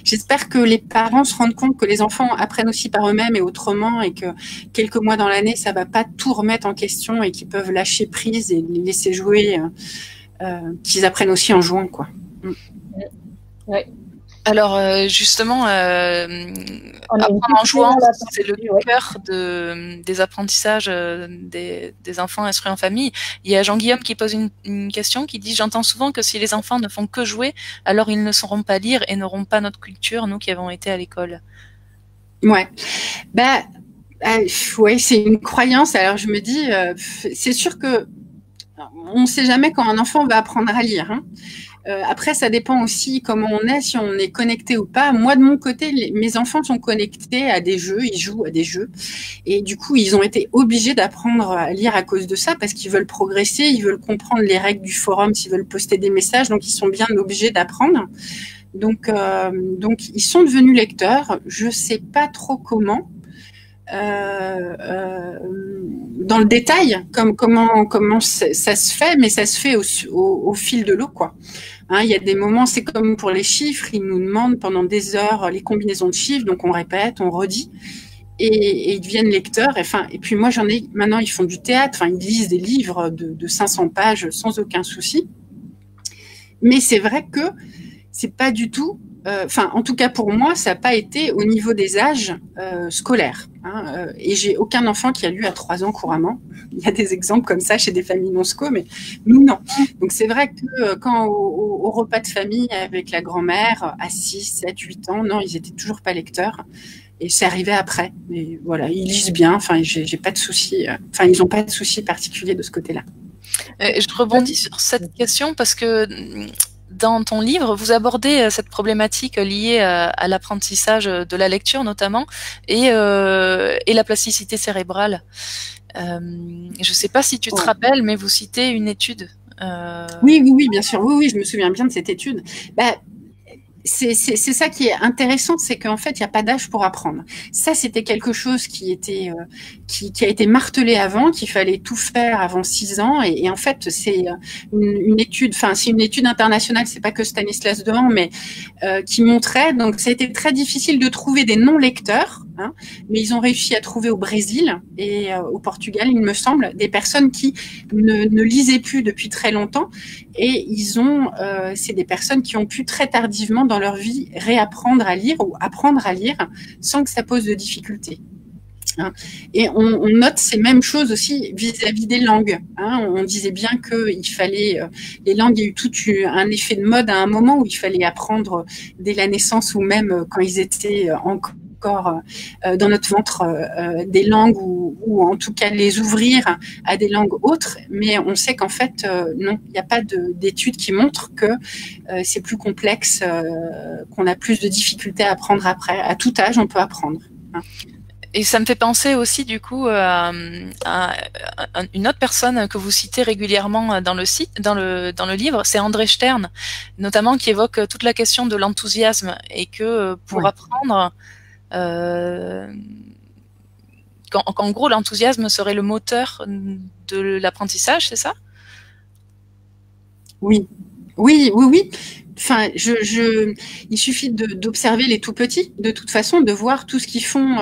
j'espère que les parents se rendent compte que les enfants apprennent aussi par eux-mêmes et autrement, et que quelques mois dans l'année, ça va pas tout remettre en question et qu'ils peuvent lâcher prise et les laisser jouer, qu'ils apprennent aussi en jouant, quoi. Ouais. Alors justement, apprendre en jouant, c'est le cœur des apprentissages des enfants instruits en famille. Il y a Jean-Guillaume qui pose une question qui dit: j'entends souvent que si les enfants ne font que jouer, alors ils ne sauront pas lire et n'auront pas notre culture, nous qui avons été à l'école. Ouais, ouais, c'est une croyance. Alors je me dis, c'est sûr que on ne sait jamais quand un enfant va apprendre à lire, hein. Après, ça dépend aussi comment on est, si on est connecté ou pas. Moi, de mon côté, mes enfants sont connectés à des jeux, ils jouent à des jeux. Et du coup, ils ont été obligés d'apprendre à lire à cause de ça, parce qu'ils veulent progresser, ils veulent comprendre les règles du forum, s'ils veulent poster des messages, donc ils sont bien obligés d'apprendre. Donc, ils sont devenus lecteurs. Je sais pas trop comment. Dans le détail, comment ça se fait, mais ça se fait au fil de l'eau, quoi. Hein, il y a des moments, c'est comme pour les chiffres, ils nous demandent pendant des heures les combinaisons de chiffres, donc on répète, on redit, et ils deviennent lecteurs. Et puis moi, maintenant, ils font du théâtre, ils lisent des livres de 500 pages sans aucun souci. Mais c'est vrai que c'est pas du tout, en tout cas pour moi, ça n'a pas été au niveau des âges scolaires. Hein, et j'ai aucun enfant qui a lu à 3 ans couramment. Il y a des exemples comme ça chez des familles non sco, mais nous, non. Donc c'est vrai que quand au repas de famille avec la grand-mère, à 6, 7, 8 ans, non, ils étaient toujours pas lecteurs. Et c'est arrivé après. Mais voilà, ils lisent bien, j'ai pas de soucis. Ils n'ont pas de soucis particuliers de ce côté-là. Je rebondis sur cette question parce que dans ton livre, vous abordez cette problématique liée à l'apprentissage de la lecture notamment et la plasticité cérébrale. Je ne sais pas si tu te rappelles, mais vous citez une étude. Oui, bien sûr. Oui, je me souviens bien de cette étude. C'est ça qui est intéressant, c'est qu'en fait, il n'y a pas d'âge pour apprendre. Ça, c'était quelque chose qui a été martelé avant, qu'il fallait tout faire avant 6 ans. Et en fait, c'est une étude, c'est une étude internationale, c'est pas que Stanislas Dehaene, mais qui montrait, donc ça a été très difficile de trouver des non-lecteurs, hein, mais ils ont réussi à trouver au Brésil et au Portugal, il me semble, des personnes qui ne lisaient plus depuis très longtemps. Et c'est des personnes qui ont pu très tardivement dans leur vie réapprendre à lire ou apprendre à lire sans que ça pose de difficultés. Hein. Et on note ces mêmes choses aussi vis-à-vis des langues. Hein. On disait bien qu'il fallait, les langues, il y a eu tout un effet de mode à un moment où il fallait apprendre dès la naissance ou même quand ils étaient encore dans notre ventre des langues ou en tout cas les ouvrir à des langues autres, mais on sait qu'en fait non, il n'y a pas d'études qui montrent que c'est plus complexe, qu'on a plus de difficultés à apprendre après. À tout âge, on peut apprendre. Hein. Et ça me fait penser aussi du coup à une autre personne que vous citez régulièrement dans le livre, c'est André Stern, notamment, qui évoque toute la question de l'enthousiasme et que pour apprendre, qu'en gros l'enthousiasme serait le moteur de l'apprentissage, c'est ça? Oui. Il suffit d'observer les tout petits, de toute façon, de voir tout ce qu'ils font,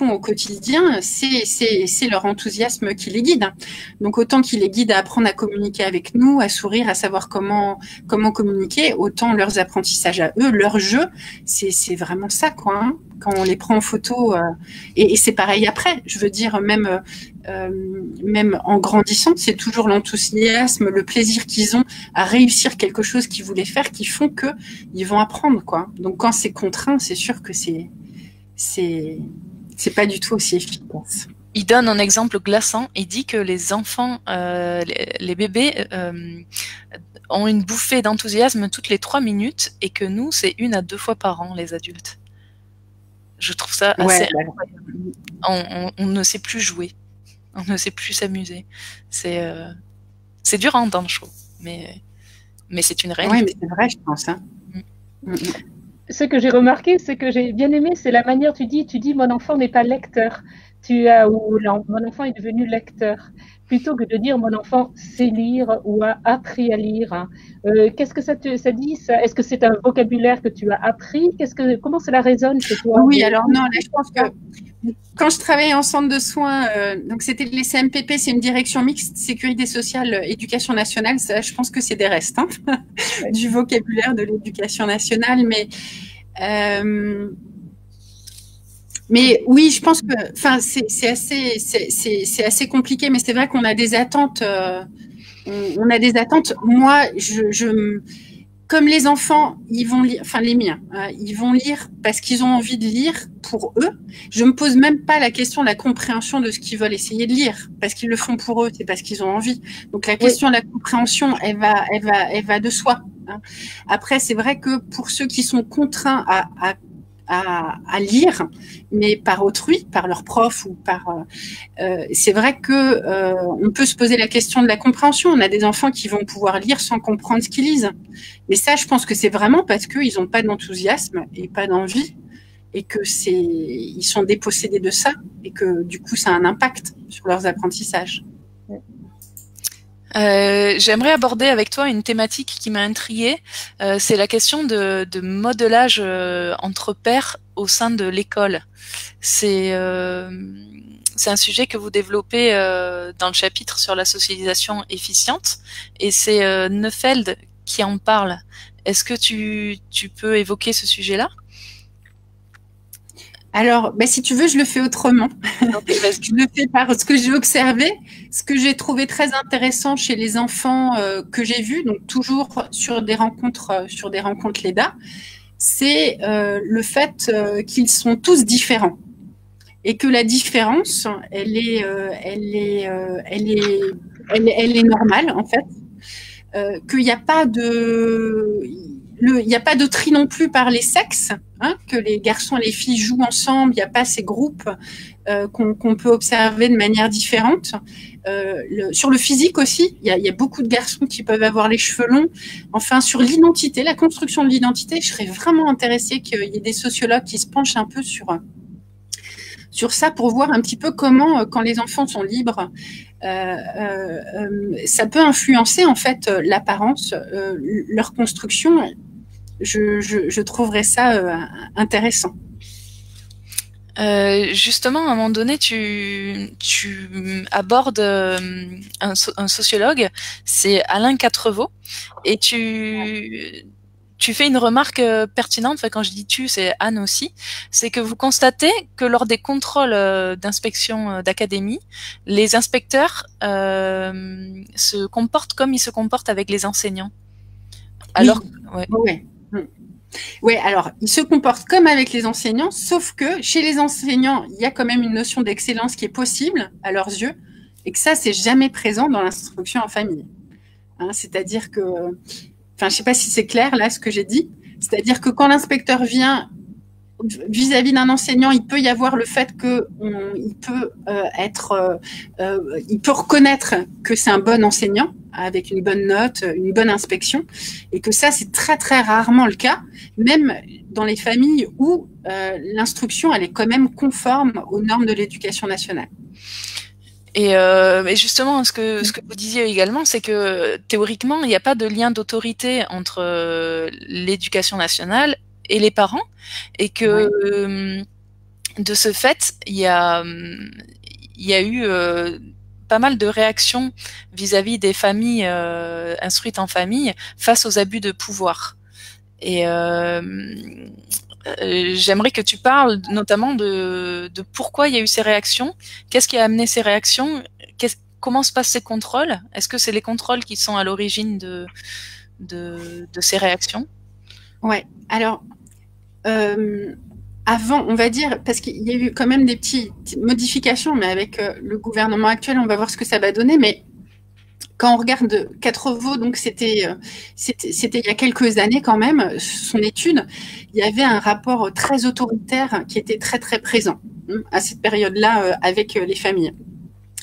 au quotidien, c'est leur enthousiasme qui les guide. Donc autant qui les guide à apprendre à communiquer avec nous, à sourire, à savoir comment communiquer, autant leurs apprentissages à eux, leur jeu, c'est vraiment ça, quoi. Hein. Quand on les prend en photo, et c'est pareil après. Je veux dire, même en grandissant, c'est toujours l'enthousiasme, le plaisir qu'ils ont à réussir quelque chose qu'ils voulaient faire, qui font que ils vont apprendre, quoi. Donc quand c'est contraint, c'est sûr que c'est pas du tout aussi efficace. Il donne un exemple glaçant. Il dit que les enfants, les bébés, ont une bouffée d'enthousiasme toutes les 3 minutes et que nous, c'est 1 à 2 fois par an, les adultes. Je trouve ça assez incroyable. On ne sait plus jouer. On ne sait plus s'amuser. C'est dur à entendre, je trouve. Mais c'est une réalité. Oui, mais c'est vrai, je pense. Hein. Ce que j'ai remarqué, ce que j'ai bien aimé, c'est la manière tu dis mon enfant n'est pas lecteur. Mon enfant est devenu lecteur. plutôt que de dire mon enfant sait lire ou a appris à lire. Qu'est-ce que ça dit ça? Est-ce que c'est un vocabulaire que tu as appris? Comment cela résonne chez toi? Oui, alors non, là, je pense que quand je travaillais en centre de soins, donc c'était les CMPP, c'est une direction mixte, sécurité sociale, éducation nationale, ça, je pense que c'est des restes du vocabulaire de l'éducation nationale, mais oui, je pense que, enfin, c'est assez compliqué, mais c'est vrai qu'on a des attentes. On a des attentes. Moi, comme les enfants, ils vont lire, enfin les miens, ils vont lire parce qu'ils ont envie de lire pour eux. Je me pose même pas la question de la compréhension de ce qu'ils veulent essayer de lire, parce qu'ils le font pour eux, c'est parce qu'ils ont envie. Donc la question de la compréhension, elle va de soi. Après, c'est vrai que pour ceux qui sont contraints à lire, mais par autrui, par leur prof ou c'est vrai que on peut se poser la question de la compréhension. On a des enfants qui vont pouvoir lire sans comprendre ce qu'ils lisent, mais ça, je pense que c'est vraiment parce qu'ils n'ont pas d'enthousiasme et pas d'envie, et que ils sont dépossédés de ça, et que du coup, ça a un impact sur leurs apprentissages. J'aimerais aborder avec toi une thématique qui m'a intriguée. C'est la question de modelage entre pairs au sein de l'école. C'est un sujet que vous développez dans le chapitre sur la socialisation efficiente, et c'est Neufeld qui en parle. Est-ce que tu peux évoquer ce sujet-là? Alors, si tu veux, je le fais autrement. Je le fais par ce que j'ai observé, ce que j'ai trouvé très intéressant chez les enfants que j'ai vus, donc toujours sur des rencontres LEDA, c'est le fait qu'ils sont tous différents, et que la différence, elle est normale en fait, qu'il n'y a pas de tri non plus par les sexes, que les garçons et les filles jouent ensemble, il n'y a pas ces groupes qu'on peut observer de manière différente. Sur le physique aussi, il y a beaucoup de garçons qui peuvent avoir les cheveux longs. Enfin, sur l'identité, la construction de l'identité, je serais vraiment intéressée qu'il y ait des sociologues qui se penchent un peu sur ça pour voir un petit peu comment, quand les enfants sont libres, ça peut influencer en fait l'apparence, leur construction. Je trouverais ça intéressant. Justement, à un moment donné, tu abordes un sociologue, c'est Alain Quatrevaux, et tu fais une remarque pertinente. Enfin, quand je dis tu, c'est Anne aussi. C'est que vous constatez que lors des contrôles d'inspection d'académie, les inspecteurs se comportent comme ils se comportent avec les enseignants. Alors, oui, alors, ils se comportent comme avec les enseignants, sauf que chez les enseignants, il y a quand même une notion d'excellence qui est possible à leurs yeux, et que ça, c'est jamais présent dans l'instruction en famille. C'est-à-dire que, enfin, je sais pas si c'est clair là ce que j'ai dit, c'est-à-dire que quand l'inspecteur vient vis-à-vis d'un enseignant, il peut y avoir le fait que il peut reconnaître que c'est un bon enseignant avec une bonne note, une bonne inspection, et que ça c'est très très rarement le cas, même dans les familles où l'instruction elle est quand même conforme aux normes de l'éducation nationale. Et justement, ce que vous disiez également, c'est que théoriquement, il n'y a pas de lien d'autorité entre l'éducation nationale et les parents, et que de ce fait, il y a eu pas mal de réactions vis-à-vis des familles instruites en famille face aux abus de pouvoir. Et j'aimerais que tu parles notamment de pourquoi il y a eu ces réactions, qu'est-ce qui a amené ces réactions, comment se passent ces contrôles, est-ce que c'est les contrôles qui sont à l'origine de ces réactions? Ouais, alors avant, on va dire, parce qu'il y a eu quand même des petites modifications, mais avec le gouvernement actuel, on va voir ce que ça va donner. Mais quand on regarde Quatrevaux, donc c'était il y a quelques années quand même, son étude, il y avait un rapport très autoritaire qui était très très présent à cette période-là avec les familles.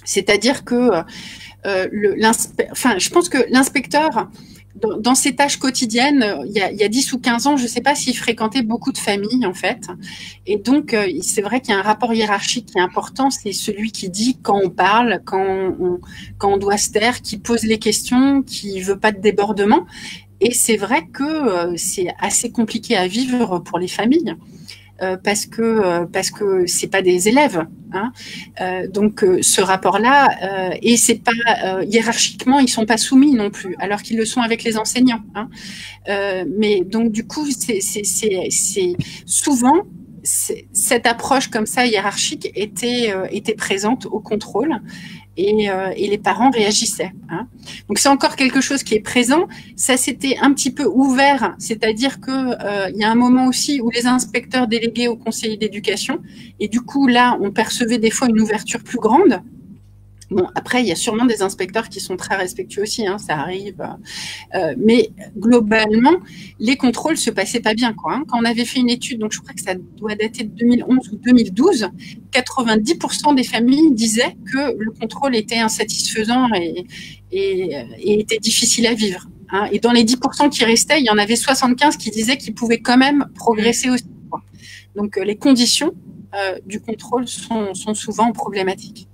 C'est-à-dire que je pense que l'inspecteur dans ses tâches quotidiennes, il y a 10 ou 15 ans, je ne sais pas s'il fréquentait beaucoup de familles, en fait. Et donc, c'est vrai qu'il y a un rapport hiérarchique qui est important. C'est celui qui dit quand on parle, quand on doit se taire, qui pose les questions, qui ne veut pas de débordement. Et c'est vrai que c'est assez compliqué à vivre pour les familles. Parce que c'est pas des élèves, hein. Donc ce rapport-là, et c'est pas hiérarchiquement, ils sont pas soumis non plus, alors qu'ils le sont avec les enseignants, hein. Mais donc du coup, c'est souvent cette approche comme ça hiérarchique était présente au contrôle. Et les parents réagissaient, hein. Donc c'est encore quelque chose qui est présent. Ça s'était un petit peu ouvert, c'est-à-dire que il y a un moment aussi où les inspecteurs délégués au conseiller d'éducation, et du coup là on percevait des fois une ouverture plus grande. Bon, après, il y a sûrement des inspecteurs qui sont très respectueux aussi, hein, ça arrive. Mais globalement, les contrôles se passaient pas bien, quoi, hein. Quand on avait fait une étude, donc je crois que ça doit dater de 2011 ou 2012, 90% des familles disaient que le contrôle était insatisfaisant et était difficile à vivre, hein. Et dans les 10% qui restaient, il y en avait 75 qui disaient qu'ils pouvaient quand même progresser aussi, quoi. Donc les conditions du contrôle sont souvent problématiques.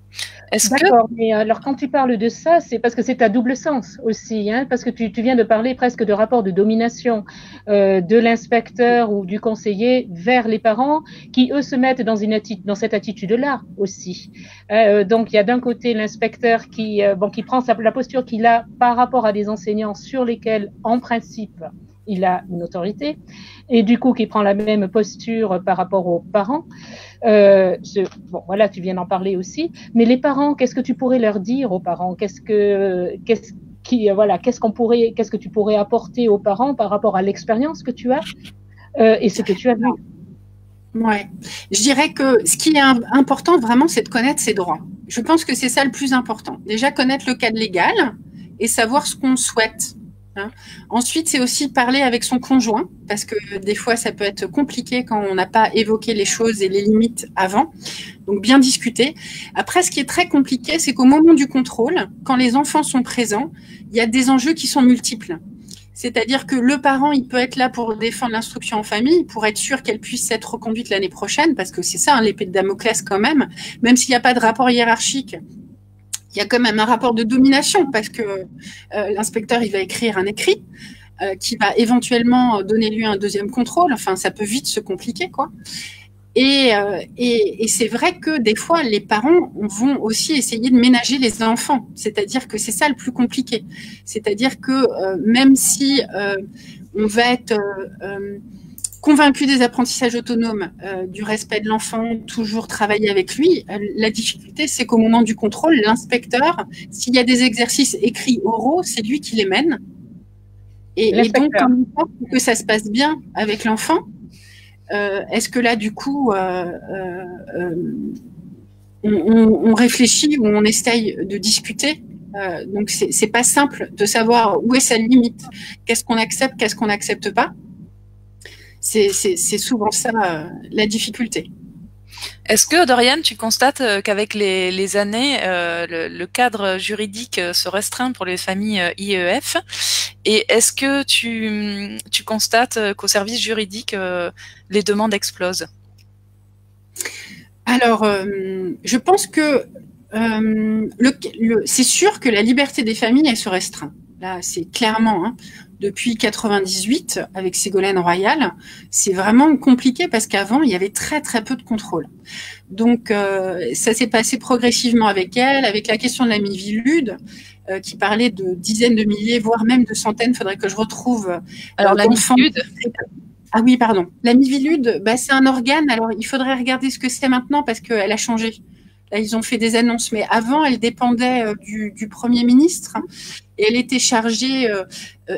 D'accord, mais alors quand tu parles de ça, c'est parce que c'est à double sens aussi, hein, parce que tu viens de parler presque de rapport de domination de l'inspecteur ou du conseiller vers les parents qui, eux, se mettent dans cette attitude-là aussi. Donc, il y a d'un côté l'inspecteur qui prend la posture qu'il a par rapport à des enseignants sur lesquels, en principe, il a une autorité, et du coup qui prend la même posture par rapport aux parents. Bon, voilà, tu viens d'en parler aussi. Mais les parents, qu'est-ce que tu pourrais leur dire aux parents? Qu'est-ce que tu pourrais apporter aux parents par rapport à l'expérience que tu as et ce que tu as vu? Ouais, je dirais que ce qui est important vraiment, c'est de connaître ses droits. Je pense que c'est ça le plus important. Déjà connaître le cadre légal et savoir ce qu'on souhaite, hein. Ensuite, c'est aussi parler avec son conjoint, parce que des fois, ça peut être compliqué quand on n'a pas évoqué les choses et les limites avant. Donc, bien discuter. Après, ce qui est très compliqué, c'est qu'au moment du contrôle, quand les enfants sont présents, il y a des enjeux qui sont multiples. C'est-à-dire que le parent, il peut être là pour défendre l'instruction en famille, pour être sûr qu'elle puisse être reconduite l'année prochaine, parce que c'est ça, hein, l'épée de Damoclès quand même s'il n'y a pas de rapport hiérarchique. Il y a quand même un rapport de domination parce que l'inspecteur, il va écrire un écrit qui va éventuellement donner lieu à un deuxième contrôle. Enfin, ça peut vite se compliquer, quoi. Et c'est vrai que des fois, les parents vont aussi essayer de ménager les enfants. C'est-à-dire que c'est ça le plus compliqué. C'est-à-dire que même si on va être convaincu des apprentissages autonomes, du respect de l'enfant, toujours travailler avec lui. La difficulté, c'est qu'au moment du contrôle, l'inspecteur, s'il y a des exercices écrits oraux, c'est lui qui les mène. Et donc, comme il faut que ça se passe bien avec l'enfant, est-ce que là, du coup, on réfléchit ou on essaye de discuter? Donc, c'est pas simple de savoir où est sa limite, qu'est-ce qu'on accepte, qu'est-ce qu'on n'accepte pas. C'est souvent ça la difficulté. Est-ce que, Doriane, tu constates qu'avec les années, le cadre juridique se restreint pour les familles IEF? Et est-ce que tu constates qu'au service juridique, les demandes explosent? Alors, je pense que c'est sûr que la liberté des familles, elle se restreint. Là, c'est clairement, hein, depuis 98, avec Ségolène Royal, c'est vraiment compliqué parce qu'avant, il y avait très, très peu de contrôle. Donc, ça s'est passé progressivement avec elle, avec la question de la Miviludes, qui parlait de dizaines de milliers, voire même de centaines. Il faudrait que je retrouve. Alors, la Mivilude. Ah oui, pardon. La Mivilude, c'est un organe. Alors, il faudrait regarder ce que c'est maintenant parce qu'elle a changé. Là, ils ont fait des annonces, mais avant, elle dépendait du Premier ministre et elle était chargée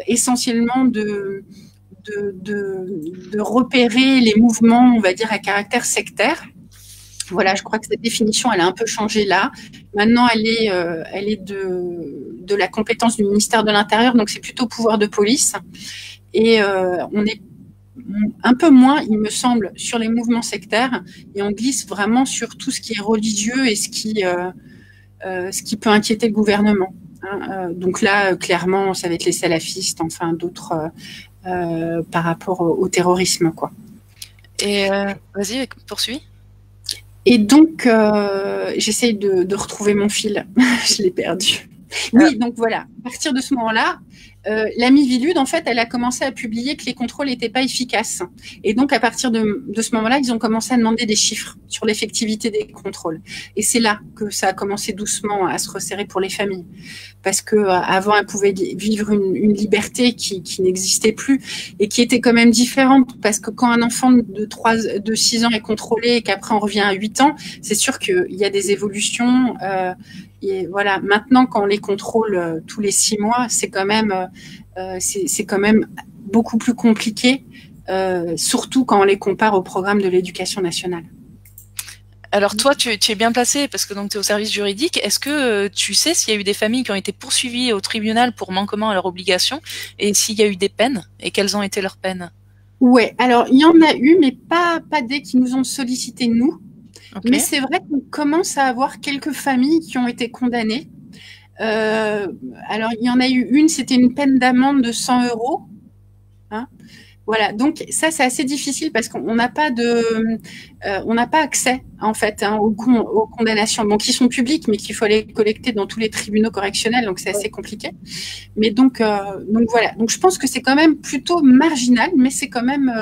essentiellement de repérer les mouvements, on va dire, à caractère sectaire. Voilà, je crois que cette définition, elle a un peu changé là. Maintenant, elle est de la compétence du ministère de l'Intérieur, donc c'est plutôt pouvoir de police. Et on est un peu moins, il me semble, sur les mouvements sectaires, et on glisse vraiment sur tout ce qui est religieux et ce qui peut inquiéter le gouvernement. Hein. Donc là, clairement, ça va être les salafistes, enfin d'autres par rapport au terrorisme, quoi. Et vas-y, poursuis. Et donc, j'essaye de retrouver mon fil. Je l'ai perdu. Oui, donc voilà. À partir de ce moment-là, la Miviludes, en fait, elle a commencé à publier que les contrôles n'étaient pas efficaces. Et donc, à partir de ce moment-là, ils ont commencé à demander des chiffres sur l'effectivité des contrôles. Et c'est là que ça a commencé doucement à se resserrer pour les familles. Parce que avant, elles pouvaient vivre une liberté qui n'existait plus et qui était quand même différente. Parce que quand un enfant de 6 ans est contrôlé et qu'après on revient à 8 ans, c'est sûr qu'il y a des évolutions. Et voilà. Maintenant, quand on les contrôle tous les 6 mois, c'est quand même beaucoup plus compliqué, surtout quand on les compare au programme de l'éducation nationale. Alors toi, tu es bien placé parce que donc tu es au service juridique. Est-ce que tu sais s'il y a eu des familles qui ont été poursuivies au tribunal pour manquement à leurs obligations et s'il y a eu des peines et quelles ont été leurs peines? Ouais, alors il y en a eu, mais pas dès qu'ils nous ont sollicité nous. Okay. Mais c'est vrai qu'on commence à avoir quelques familles qui ont été condamnées. Alors il y en a eu une, c'était une peine d'amende de 100 €. Hein. Voilà, donc ça c'est assez difficile parce qu'on n'a pas on n'a pas accès en fait aux condamnations. Donc ils sont publics, mais qu'il faut les collecter dans tous les tribunaux correctionnels, donc c'est assez compliqué. Mais donc voilà, donc je pense que c'est quand même plutôt marginal, mais c'est quand même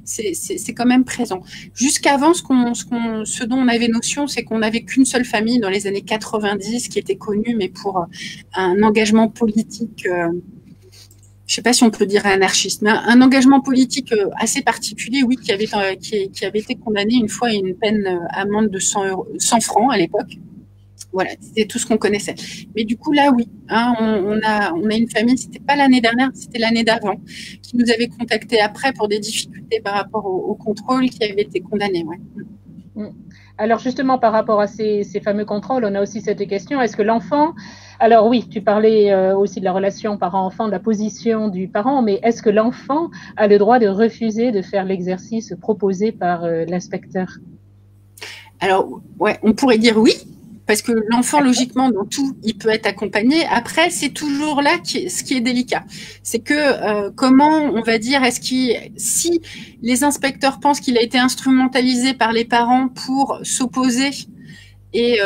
c'est quand même présent. Jusqu'avant, ce dont on avait notion, c'est qu'on n'avait qu'une seule famille dans les années 90 qui était connue, mais pour un engagement politique. Je ne sais pas si on peut dire anarchiste, mais un engagement politique assez particulier, oui, qui avait été condamné une fois à une peine amende de 100 francs à l'époque. Voilà, c'était tout ce qu'on connaissait. Mais du coup, là, oui, hein, on a une famille, c'était pas l'année dernière, c'était l'année d'avant, qui nous avait contacté après pour des difficultés par rapport au contrôle, qui avait été condamné. Ouais. Alors justement, par rapport à ces fameux contrôles, on a aussi cette question, est-ce que l'enfant... Alors oui, tu parlais aussi de la relation parent-enfant, de la position du parent, mais est-ce que l'enfant a le droit de refuser de faire l'exercice proposé par l'inspecteur? Alors, ouais, on pourrait dire oui, parce que l'enfant, logiquement, dans tout, il peut être accompagné. Après, c'est toujours là ce qui est délicat. C'est que comment, on va dire, si les inspecteurs pensent qu'il a été instrumentalisé par les parents pour s'opposer et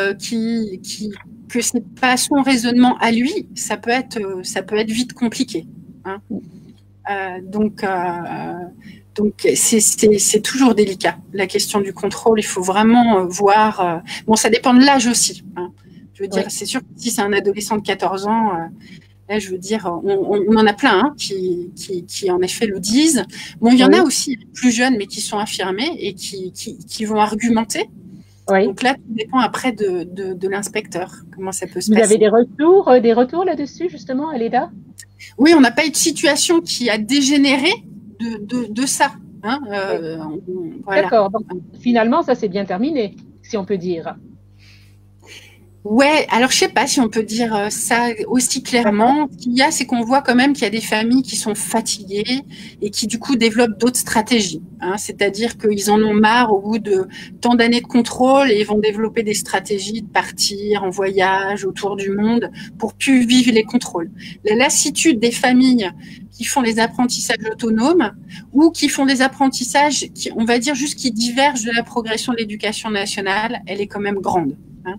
que c'est pas son raisonnement à lui, ça peut être vite compliqué. Hein. Donc c'est toujours délicat, la question du contrôle. Il faut vraiment voir. Bon, ça dépend de l'âge aussi. Hein. Je veux dire, c'est sûr que si c'est un adolescent de 14 ans, là, je veux dire, on en a plein hein, qui en effet le disent. Bon, il y en a aussi plus jeunes, mais qui sont affirmés et qui vont argumenter. Oui. Donc là, tout dépend après de l'inspecteur, comment ça peut se passer. Vous avez des retours là-dessus, justement, Aleda? Oui, on n'a pas eu de situation qui a dégénéré de ça. Hein, voilà. D'accord, donc finalement, ça s'est bien terminé, si on peut dire. Ouais, alors je sais pas si on peut dire ça aussi clairement. Ce qu'il y a, c'est qu'on voit quand même qu'il y a des familles qui sont fatiguées et qui du coup développent d'autres stratégies. Hein, c'est-à-dire qu'ils en ont marre au bout de tant d'années de contrôle et ils vont développer des stratégies de partir en voyage autour du monde pour plus vivre les contrôles. La lassitude des familles qui font les apprentissages autonomes ou qui font des apprentissages on va dire juste qui divergent de la progression de l'éducation nationale, elle est quand même grande. Hein.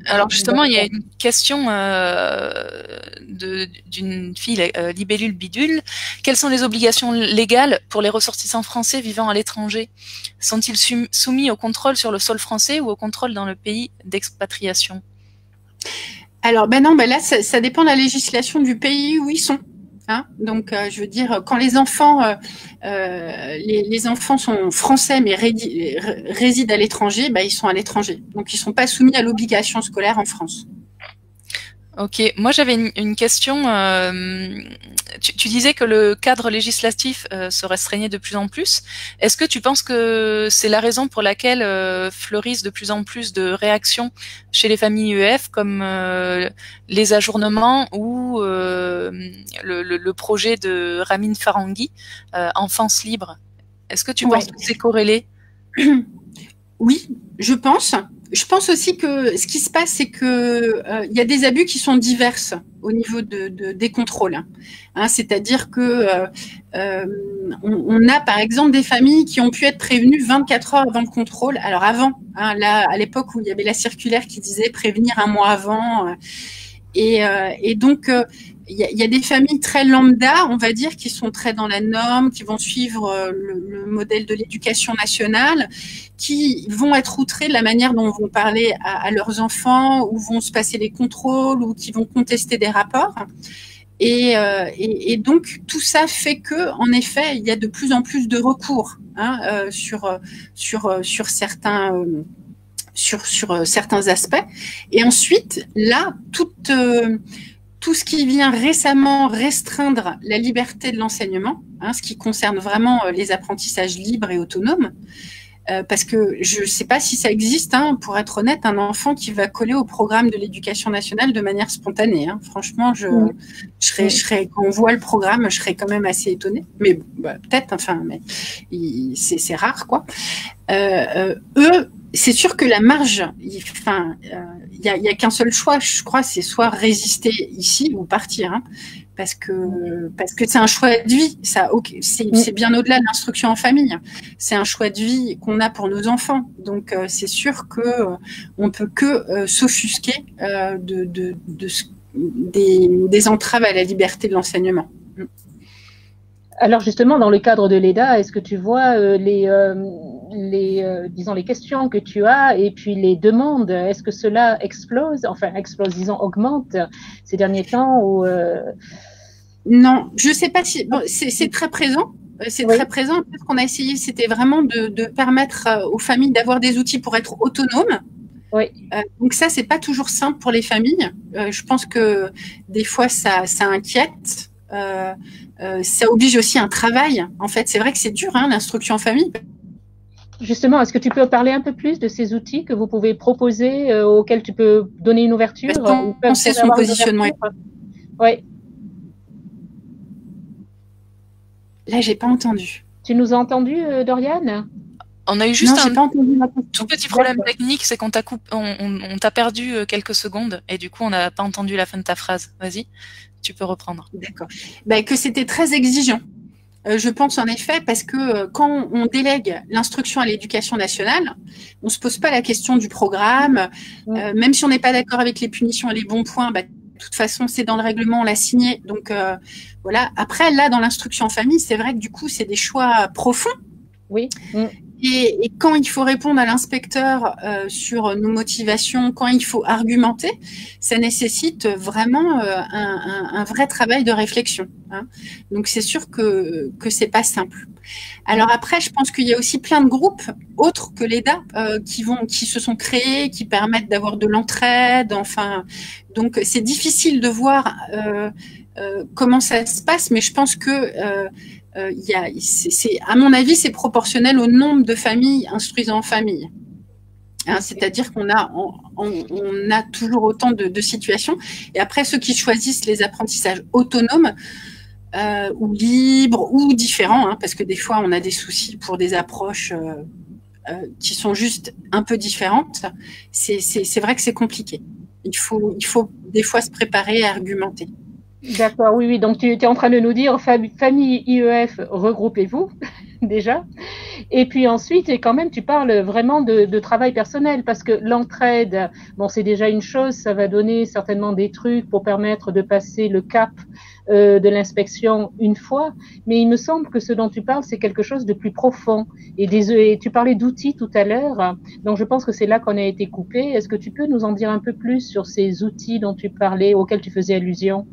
Alors justement, il y a une question d'une fille, Libellule Bidule. Quelles sont les obligations légales pour les ressortissants français vivant à l'étranger? Sont-ils soumis au contrôle sur le sol français ou au contrôle dans le pays d'expatriation? Alors, non, là, ça dépend de la législation du pays où ils sont. Hein, donc, je veux dire, quand les enfants, les enfants sont français mais résident à l'étranger, ils sont à l'étranger. Donc, ils ne sont pas soumis à l'obligation scolaire en France. Ok, moi j'avais une question. Tu disais que le cadre législatif se restreignait de plus en plus. Est-ce que tu penses que c'est la raison pour laquelle fleurissent de plus en plus de réactions chez les familles UEF, comme les ajournements ou le projet de Ramin Farangui, Enfance libre? Est-ce que tu penses que c'est corrélé? Oui, je pense. je pense aussi que ce qui se passe, c'est que il y a des abus qui sont divers au niveau des contrôles. Hein, c'est-à-dire que on a par exemple des familles qui ont pu être prévenues 24 heures avant le contrôle. Alors avant, hein, là, à l'époque où il y avait la circulaire qui disait prévenir un mois avant, et donc il y a des familles très lambda, on va dire, qui sont très dans la norme, qui vont suivre le modèle de l'éducation nationale, qui vont être outrées de la manière dont vont parler à leurs enfants, où vont se passer les contrôles, ou qui vont contester des rapports. Et donc tout ça fait que, en effet, il y a de plus en plus de recours sur certains certains aspects. Et ensuite, là, tout ce qui vient récemment restreindre la liberté de l'enseignement, ce qui concerne vraiment les apprentissages libres et autonomes, parce que je ne sais pas si ça existe, pour être honnête, un enfant qui va coller au programme de l'éducation nationale de manière spontanée. Franchement, je serais, quand on voit le programme, je serais quand même assez étonnée. Mais peut-être, mais c'est rare, quoi. Eux, c'est sûr que la marge, il y a qu'un seul choix, je crois, c'est soit résister ici ou partir, parce que c'est un choix de vie. C'est bien au-delà de l'instruction en famille. C'est un choix de vie qu'on a pour nos enfants. Donc c'est sûr que on peut que s'offusquer des entraves à la liberté de l'enseignement. Alors justement, dans le cadre de l'EDA, est-ce que tu vois disons les questions que tu as et puis les demandes, est-ce que cela explose, disons augmente ces derniers temps ou Non, je sais pas si c'est très présent. C'est très présent. Ce qu'on a essayé, c'était vraiment de permettre aux familles d'avoir des outils pour être autonomes. Oui. Donc ça, c'est pas toujours simple pour les familles. Je pense que des fois, ça inquiète. Ça oblige aussi un travail. En fait, c'est vrai que c'est dur, l'instruction en famille. Justement, est-ce que tu peux parler un peu plus de ces outils que vous pouvez proposer, auxquels tu peux donner une ouverture? Penser son positionnement. Oui. Là, j'ai pas entendu. Tu nous as entendu, Doriane? On a eu juste un tout petit problème technique, c'est qu'on on t'a perdu quelques secondes et du coup, on n'a pas entendu la fin de ta phrase. Vas-y, tu peux reprendre. D'accord. Que c'était très exigeant. Je pense en effet parce que quand on délègue l'instruction à l'éducation nationale, on se pose pas la question du programme, même si on n'est pas d'accord avec les punitions et les bons points. De toute façon, c'est dans le règlement, on l'a signé. Donc voilà. Après, là, dans l'instruction en famille, c'est vrai que du coup, c'est des choix profonds. Oui. Et quand il faut répondre à l'inspecteur sur nos motivations, quand il faut argumenter, ça nécessite vraiment un vrai travail de réflexion. Donc c'est sûr que c'est pas simple. Alors après, je pense qu'il y a aussi plein de groupes autres que l'EDA qui se sont créés, qui permettent d'avoir de l'entraide. Donc c'est difficile de voir comment ça se passe, mais je pense que à mon avis, c'est proportionnel au nombre de familles instruisant en famille. C'est-à-dire qu'on a toujours autant de situations. Et après, ceux qui choisissent les apprentissages autonomes ou libres ou différents, parce que des fois, on a des soucis pour des approches qui sont juste un peu différentes, c'est vrai que c'est compliqué. Il faut des fois se préparer à argumenter. D'accord, oui. Donc, tu es en train de nous dire, famille IEF, regroupez-vous, déjà. Et puis ensuite, et quand même, tu parles vraiment de travail personnel, parce que l'entraide, c'est déjà une chose, ça va donner certainement des trucs pour permettre de passer le cap de l'inspection une fois. Mais il me semble que ce dont tu parles, c'est quelque chose de plus profond. Et tu parlais d'outils tout à l'heure, donc je pense que c'est là qu'on a été coupé. Est-ce que tu peux nous en dire un peu plus sur ces outils dont tu parlais, auxquels tu faisais allusion?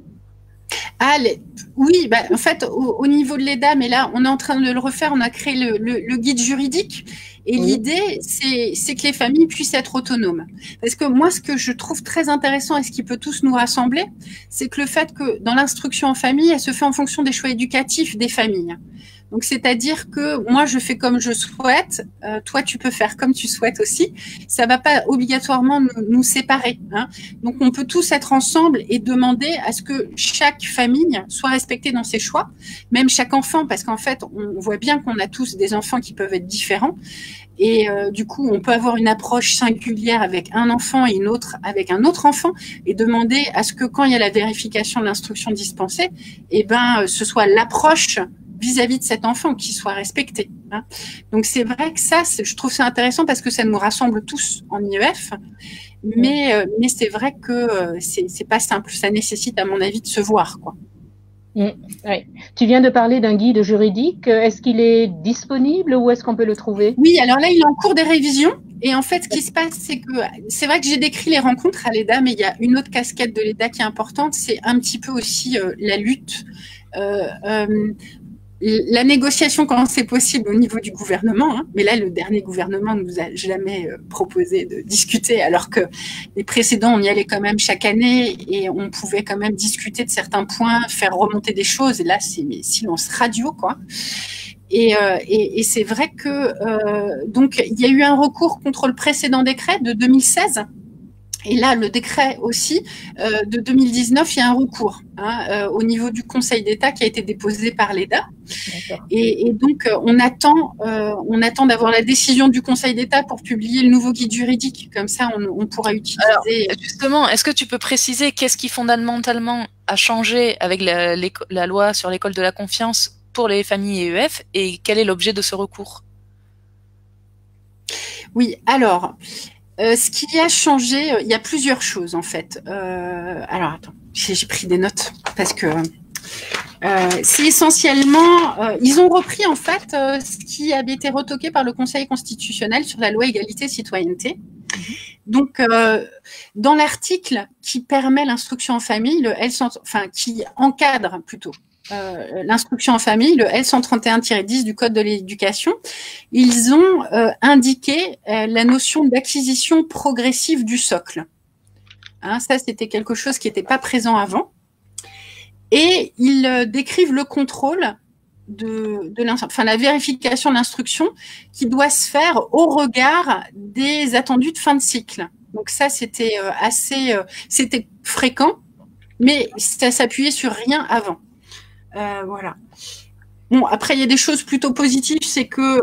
Oui, en fait, au niveau de l'EDA, mais là, on est en train de le refaire, on a créé le guide juridique. Et l'idée, c'est que les familles puissent être autonomes. Parce que moi, ce que je trouve très intéressant et ce qui peut tous nous rassembler, c'est que le fait que dans l'instruction en famille, elle se fait en fonction des choix éducatifs des familles. Donc, c'est-à-dire que moi, je fais comme je souhaite, toi, tu peux faire comme tu souhaites aussi. Ça ne va pas obligatoirement nous séparer, hein. Donc, on peut tous être ensemble et demander à ce que chaque famille soit respectée dans ses choix, même chaque enfant, parce qu'en fait, on voit bien qu'on a tous des enfants qui peuvent être différents. Et du coup, on peut avoir une approche singulière avec un enfant et une autre avec un autre enfant, et demander à ce que quand il y a la vérification de l'instruction dispensée, ce soit l'approche vis-à-vis de cet enfant qui soit respectée, hein. Donc c'est vrai que ça, je trouve ça intéressant parce que ça nous rassemble tous en IEF, mais c'est vrai que c'est pas simple. Ça nécessite, à mon avis, de se voir, quoi. Oui. Tu viens de parler d'un guide juridique. Est-ce qu'il est disponible ou est-ce qu'on peut le trouver? Oui, alors là, il est en cours des révisions. Et en fait, ce qui se passe, c'est que c'est vrai que j'ai décrit les rencontres à l'EDA, mais il y a une autre casquette de l'EDA qui est importante, c'est un petit peu aussi la lutte, la négociation quand c'est possible au niveau du gouvernement, hein. Mais là, le dernier gouvernement ne nous a jamais proposé de discuter, alors que les précédents, on y allait quand même chaque année et on pouvait quand même discuter de certains points, faire remonter des choses. Et là, c'est silence radio, quoi. Et c'est vrai que donc il y a eu un recours contre le précédent décret de 2016. Et là, le décret aussi de 2019, il y a un recours, hein, au niveau du Conseil d'État qui a été déposé par l'EDA. Et donc, on attend d'avoir la décision du Conseil d'État pour publier le nouveau guide juridique. Comme ça, on pourra utiliser. Alors, justement, est-ce que tu peux préciser qu'est-ce qui fondamentalement a changé avec la loi sur l'école de la confiance pour les familles EEF et quel est l'objet de ce recours? Oui, alors, ce qui a changé, il y a plusieurs choses en fait. Alors attends, j'ai pris des notes parce que c'est essentiellement, ils ont repris en fait ce qui avait été retoqué par le Conseil constitutionnel sur la loi égalité citoyenneté. Donc, dans l'article qui permet l'instruction en famille, qui encadre plutôt l'instruction en famille, le L131-10 du Code de l'éducation, ils ont indiqué la notion d'acquisition progressive du socle. Hein, ça, c'était quelque chose qui n'était pas présent avant. Et ils décrivent le contrôle la vérification de l'instruction qui doit se faire au regard des attendus de fin de cycle. Donc ça, c'était c'était fréquent, mais ça s'appuyait sur rien avant. Voilà. Bon, après, il y a des choses plutôt positives, c'est que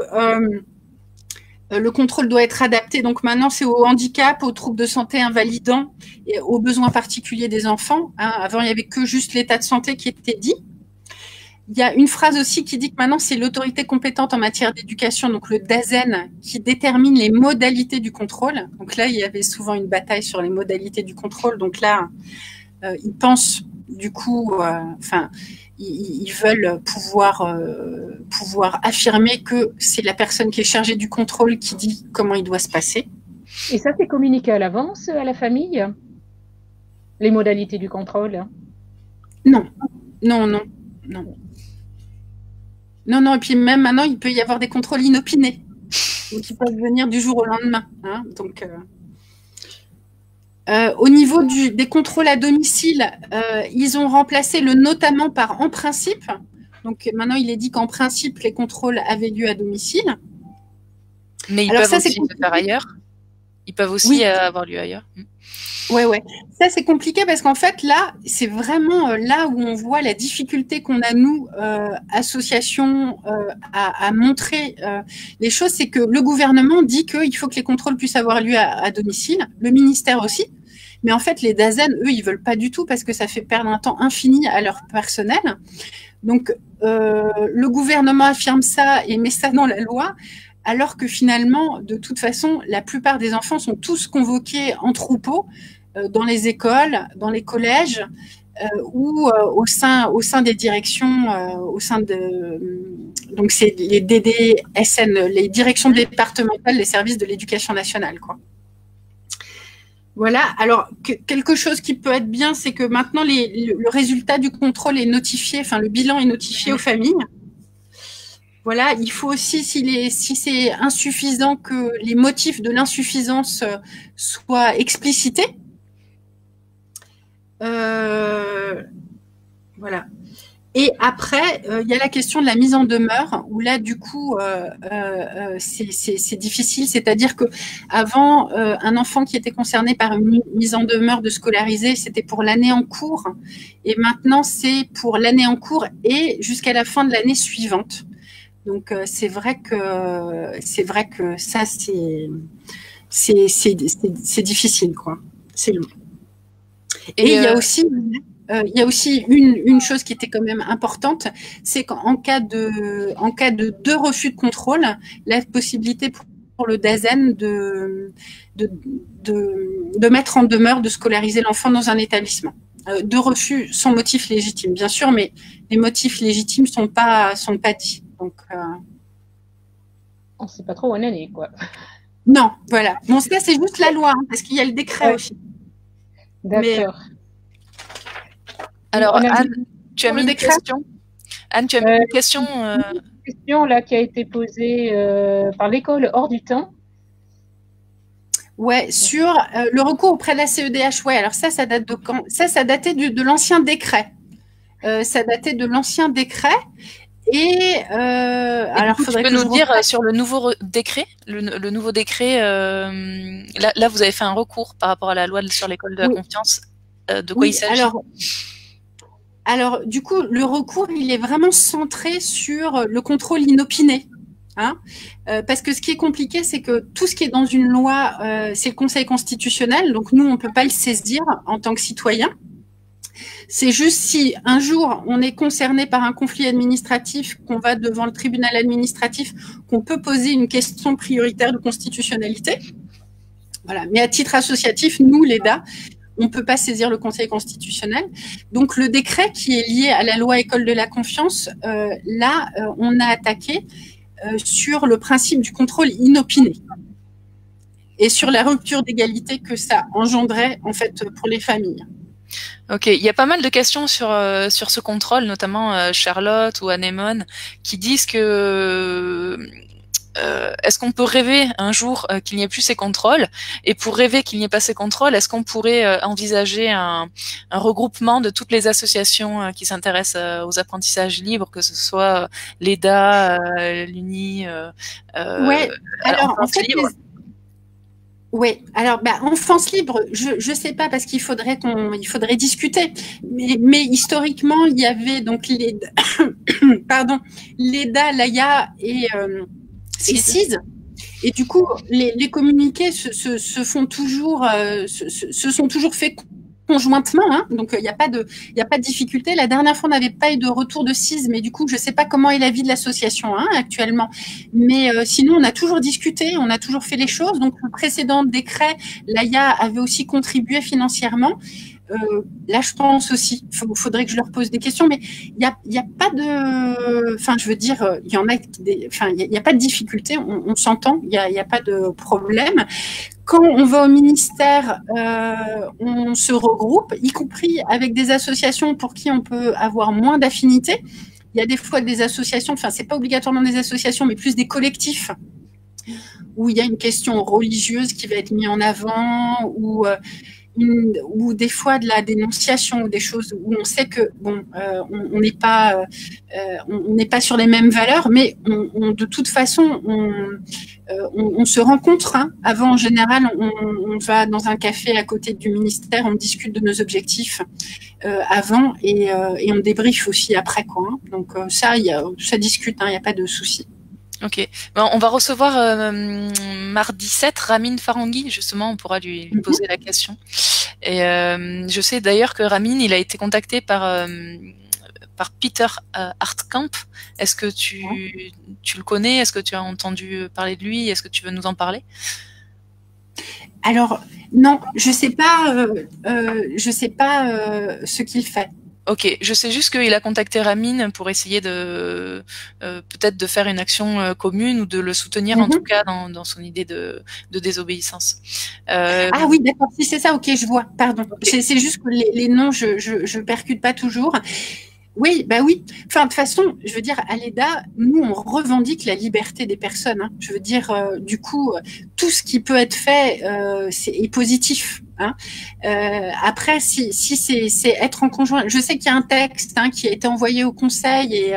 le contrôle doit être adapté. Donc maintenant, c'est au handicap, aux troubles de santé invalidants et aux besoins particuliers des enfants. Hein. Avant, il n'y avait que juste l'état de santé qui était dit. Il y a une phrase aussi qui dit que maintenant, c'est l'autorité compétente en matière d'éducation, donc le DAZEN, qui détermine les modalités du contrôle. Donc là, il y avait souvent une bataille sur les modalités du contrôle. Donc là, ils pensent, du coup, ils veulent pouvoir affirmer que c'est la personne qui est chargée du contrôle qui dit comment il doit se passer. Et ça, c'est communiqué à l'avance à la famille, les modalités du contrôle? Non. Et puis même maintenant, il peut y avoir des contrôles inopinés, donc ils peuvent venir du jour au lendemain. Hein, donc, au niveau des contrôles à domicile, ils ont remplacé le notamment par en principe. Donc maintenant, il est dit qu'en principe, les contrôles avaient lieu à domicile. Mais ils peuvent aussi se faire ailleurs. Ils peuvent aussi avoir lieu ailleurs. Ouais. Ça, c'est compliqué parce qu'en fait, là, c'est vraiment là où on voit la difficulté qu'on a, nous, associations, à montrer les choses. C'est que le gouvernement dit qu'il faut que les contrôles puissent avoir lieu à domicile, le ministère aussi. Mais en fait, les DAZEN, eux, ils veulent pas du tout parce que ça fait perdre un temps infini à leur personnel. Donc, le gouvernement affirme ça et met ça dans la loi, alors que finalement, de toute façon, la plupart des enfants sont tous convoqués en troupeau dans les écoles, dans les collèges ou au sein des directions, donc c'est les DDSN, les directions départementales des services de l'éducation nationale, quoi. Voilà. Alors, quelque chose qui peut être bien, c'est que maintenant, le résultat du contrôle est notifié, enfin, le bilan est notifié aux familles. Voilà. Il faut aussi, si c'est insuffisant, que les motifs de l'insuffisance soient explicités. Voilà. Et après, il y a la question de la mise en demeure, où là, du coup, c'est difficile. C'est-à-dire que avant, un enfant qui était concerné par une mise en demeure de scolariser, c'était pour l'année en cours. Et maintenant, c'est pour l'année en cours et jusqu'à la fin de l'année suivante. Donc, c'est vrai que ça, c'est difficile, quoi. C'est long. Et il y a aussi une chose qui était quand même importante, c'est qu'en cas de deux refus de contrôle, la possibilité pour le DAZEN de mettre en demeure de scolariser l'enfant dans un établissement. Deux refus sans motif légitime, bien sûr, mais les motifs légitimes sont pas dits. Donc, on ne sait pas trop où on est, quoi. Non, voilà. Bon, ça, c'est juste la loi, hein, parce qu'il y a le décret aussi. D'accord. Alors, Anne, tu as mis une question. Anne, tu as mis une question. Une question là qui a été posée par l'école hors du temps. Ouais, sur le recours auprès de la CEDH. Ouais, alors ça date de quand? Ça datait de l'ancien décret. Ça datait de l'ancien décret. Et alors, tu peux nous dire sur le nouveau décret, le nouveau décret. Là, vous avez fait un recours par rapport à la loi sur l'école de la confiance. De quoi il s'agit? Alors, du coup, le recours, il est vraiment centré sur le contrôle inopiné. Hein, parce que ce qui est compliqué, c'est que tout ce qui est dans une loi, c'est le Conseil constitutionnel. Donc, nous, on ne peut pas le saisir en tant que citoyen. C'est juste si un jour on est concerné par un conflit administratif, qu'on va devant le tribunal administratif, qu'on peut poser une question prioritaire de constitutionnalité. Voilà. Mais à titre associatif, nous, l'EDA, on ne peut pas saisir le Conseil constitutionnel. Donc, le décret qui est lié à la loi École de la confiance, on a attaqué sur le principe du contrôle inopiné et sur la rupture d'égalité que ça engendrait, en fait, pour les familles. Ok, il y a pas mal de questions sur ce contrôle, notamment Charlotte ou Anémone, qui disent que est-ce qu'on peut rêver un jour qu'il n'y ait plus ces contrôles? Et pour rêver qu'il n'y ait pas ces contrôles, est-ce qu'on pourrait envisager un regroupement de toutes les associations qui s'intéressent aux apprentissages libres, que ce soit l'EDA, l'UNI, ouais. Alors en fait, oui, alors Enfance libre, je sais pas parce qu'il faudrait discuter. Mais historiquement, il y avait donc l'EDA, l'AIA et CISE. Et du coup, les communiqués se sont toujours faits conjointement, hein, donc il n'y a pas de difficulté. La dernière fois, on n'avait pas eu de retour de CISE, mais du coup, je ne sais pas comment est l'avis de l'association actuellement. Mais sinon, on a toujours discuté, on a toujours fait les choses. Donc, le précédent décret, l'AIA avait aussi contribué financièrement. Là, je pense aussi, faudrait que je leur pose des questions, mais il y a pas de, enfin, je veux dire, il y en a il y a pas de difficulté, on s'entend, il y a pas de problème. Quand on va au ministère, on se regroupe, y compris avec des associations pour qui on peut avoir moins d'affinité. Il y a des fois des associations, enfin, c'est pas obligatoirement des associations, mais plus des collectifs où il y a une question religieuse qui va être mise en avant, ou des fois de la dénonciation, ou des choses où on sait que on n'est pas sur les mêmes valeurs, mais de toute façon on se rencontre. Hein. Avant, en général, on va dans un café à côté du ministère, on discute de nos objectifs avant et on débriefe aussi après, quoi. Hein. Donc ça discute, il n'y a pas de souci. Ok. Bon, on va recevoir mardi 7 Ramin Farangui, justement, on pourra lui poser la question. Et je sais d'ailleurs que Ramin, il a été contacté par Peter Hartkamp. Est-ce que tu le connais? Est-ce que tu as entendu parler de lui? Est-ce que tu veux nous en parler? Alors, non, je sais pas ce qu'il fait. Ok, je sais juste qu'il a contacté Ramin pour essayer de peut-être de faire une action commune ou de le soutenir en tout cas dans son idée de désobéissance. Ah oui, d'accord, si c'est ça, ok, je vois, pardon. Okay. C'est juste que les noms, je percute pas toujours. Oui, bah oui. Enfin, de toute façon, je veux dire, à l'EDA, nous, on revendique la liberté des personnes. Hein. Je veux dire, du coup, tout ce qui peut être fait est positif. Hein. Après, si c'est être en conjoint, je sais qu'il y a un texte qui a été envoyé au conseil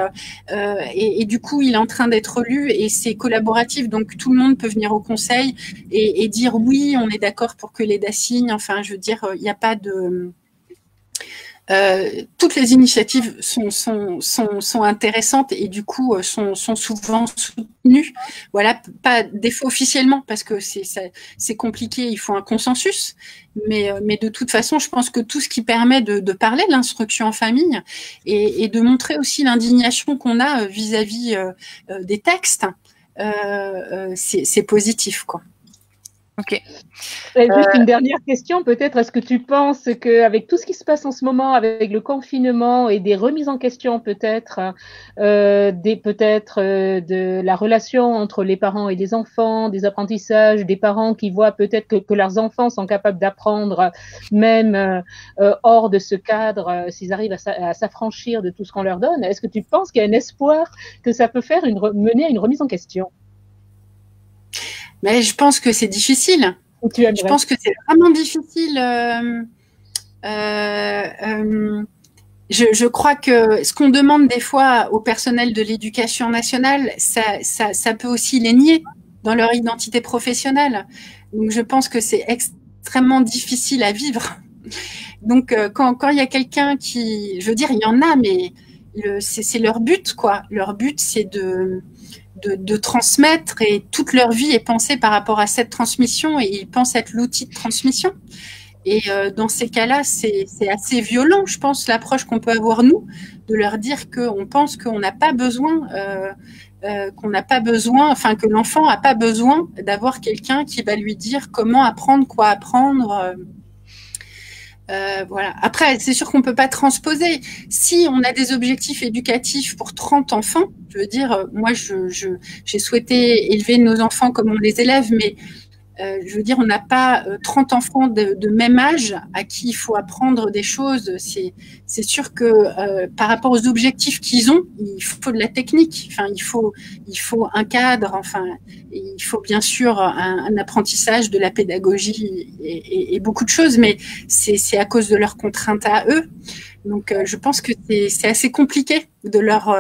et du coup, il est en train d'être lu et c'est collaboratif, donc tout le monde peut venir au conseil et dire oui, on est d'accord pour que l'EDA signe. Enfin, je veux dire, il n'y a pas de toutes les initiatives sont intéressantes et du coup sont souvent soutenues. Voilà, pas des fois officiellement parce que c'est compliqué, il faut un consensus. Mais de toute façon, je pense que tout ce qui permet de parler de l'instruction en famille et de montrer aussi l'indignation qu'on a vis-à-vis des textes, c'est positif, quoi. Ok. Juste une dernière question, peut-être. Est-ce que tu penses qu'avec tout ce qui se passe en ce moment, avec le confinement et des remises en question peut-être, de la relation entre les parents et les enfants, des apprentissages, des parents qui voient peut-être que leurs enfants sont capables d'apprendre même hors de ce cadre, s'ils arrivent à s'affranchir de tout ce qu'on leur donne, est-ce que tu penses qu'il y a un espoir que ça peut faire mener à une remise en question? Mais je pense que c'est difficile. Je pense que c'est vraiment difficile. Je crois que ce qu'on demande des fois au personnel de l'éducation nationale, ça peut aussi les nier dans leur identité professionnelle. Donc je pense que c'est extrêmement difficile à vivre. Donc quand il y a quelqu'un qui, je veux dire, il y en a, mais c'est leur but, quoi. Leur but, c'est de transmettre et toute leur vie est pensée par rapport à cette transmission et ils pensent être l'outil de transmission. Et dans ces cas-là, c'est assez violent, je pense, l'approche qu'on peut avoir, nous, de leur dire qu'on pense qu'on n'a pas besoin, enfin que l'enfant n'a pas besoin d'avoir quelqu'un qui va lui dire comment apprendre, quoi apprendre. Voilà. Après, c'est sûr qu'on ne peut pas transposer. Si on a des objectifs éducatifs pour 30 enfants, je veux dire, moi, j'ai souhaité élever nos enfants comme on les élève, mais je veux dire, on n'a pas 30 enfants de même âge à qui il faut apprendre des choses. C'est sûr que par rapport aux objectifs qu'ils ont, il faut de la technique. Enfin, il faut un cadre. Enfin, il faut bien sûr un apprentissage, de la pédagogie et beaucoup de choses. Mais c'est à cause de leurs contraintes à eux. Donc, je pense que c'est assez compliqué d'avoir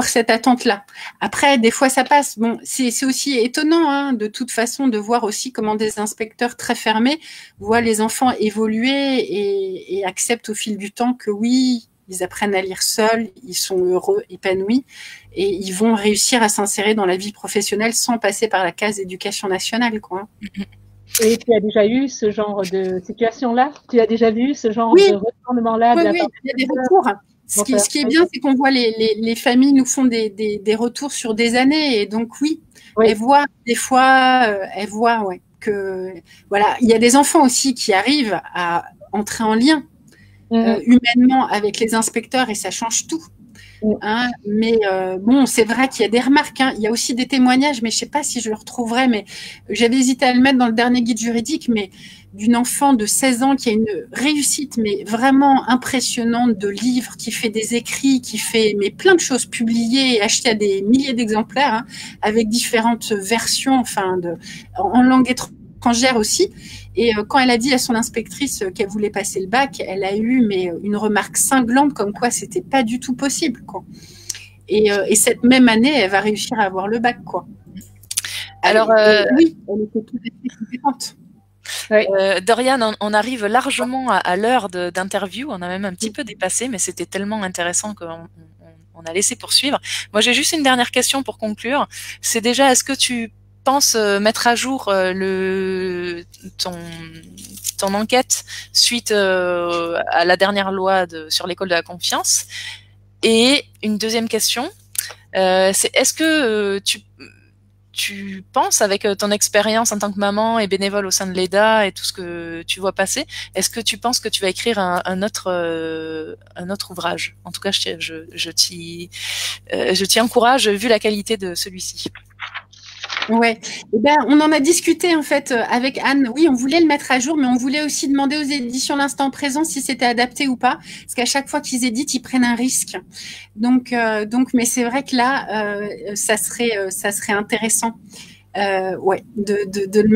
cette attente-là. Après, des fois, ça passe. Bon, c'est aussi étonnant, de toute façon, de voir aussi comment des inspecteurs très fermés voient les enfants évoluer et acceptent au fil du temps que oui, ils apprennent à lire seuls, ils sont heureux, épanouis, et ils vont réussir à s'insérer dans la vie professionnelle sans passer par la case éducation nationale, quoi. Et tu as déjà eu ce genre de situation-là? Tu as déjà vu ce genre de retournement-là? Oui, il y a des retours. Ce qui est bien, c'est qu'on voit les familles nous font des retours sur des années. Et donc, oui. Elles voient des fois, que voilà, il y a des enfants aussi qui arrivent à entrer en lien humainement avec les inspecteurs et ça change tout. Mais bon, c'est vrai qu'il y a des remarques. Il y a aussi des témoignages, mais je ne sais pas si je le retrouverai. Mais j'avais hésité à le mettre dans le dernier guide juridique, mais d'une enfant de 16 ans qui a une réussite, mais vraiment impressionnante de livres, qui fait des écrits, qui fait plein de choses publiées et achetées à des milliers d'exemplaires, avec différentes versions, enfin, en langue étrangère aussi. Et quand elle a dit à son inspectrice qu'elle voulait passer le bac, elle a eu une remarque cinglante comme quoi c'était pas du tout possible, quoi. Et cette même année, elle va réussir à avoir le bac, quoi. Alors, oui, elle était tout à fait compétente. Oui. Doriane, on arrive largement à l'heure d'interview. On a même un petit peu dépassé, mais c'était tellement intéressant qu'on a laissé poursuivre. Moi, j'ai juste une dernière question pour conclure. C'est déjà, est-ce que tu penses mettre à jour ton enquête suite à la dernière loi sur l'école de la confiance? Et une deuxième question, c'est est-ce que tu penses, avec ton expérience en tant que maman et bénévole au sein de l'EDA et tout ce que tu vois passer, est-ce que tu penses que tu vas écrire un autre ouvrage? En tout cas, je t'y encourage vu la qualité de celui-ci. Ouais. Eh ben, on en a discuté en fait avec Anne. Oui, on voulait le mettre à jour, mais on voulait aussi demander aux éditions L'Instant Présent si c'était adapté ou pas, parce qu'à chaque fois qu'ils éditent, ils prennent un risque. Donc, mais c'est vrai que là, ça serait intéressant, ouais, de le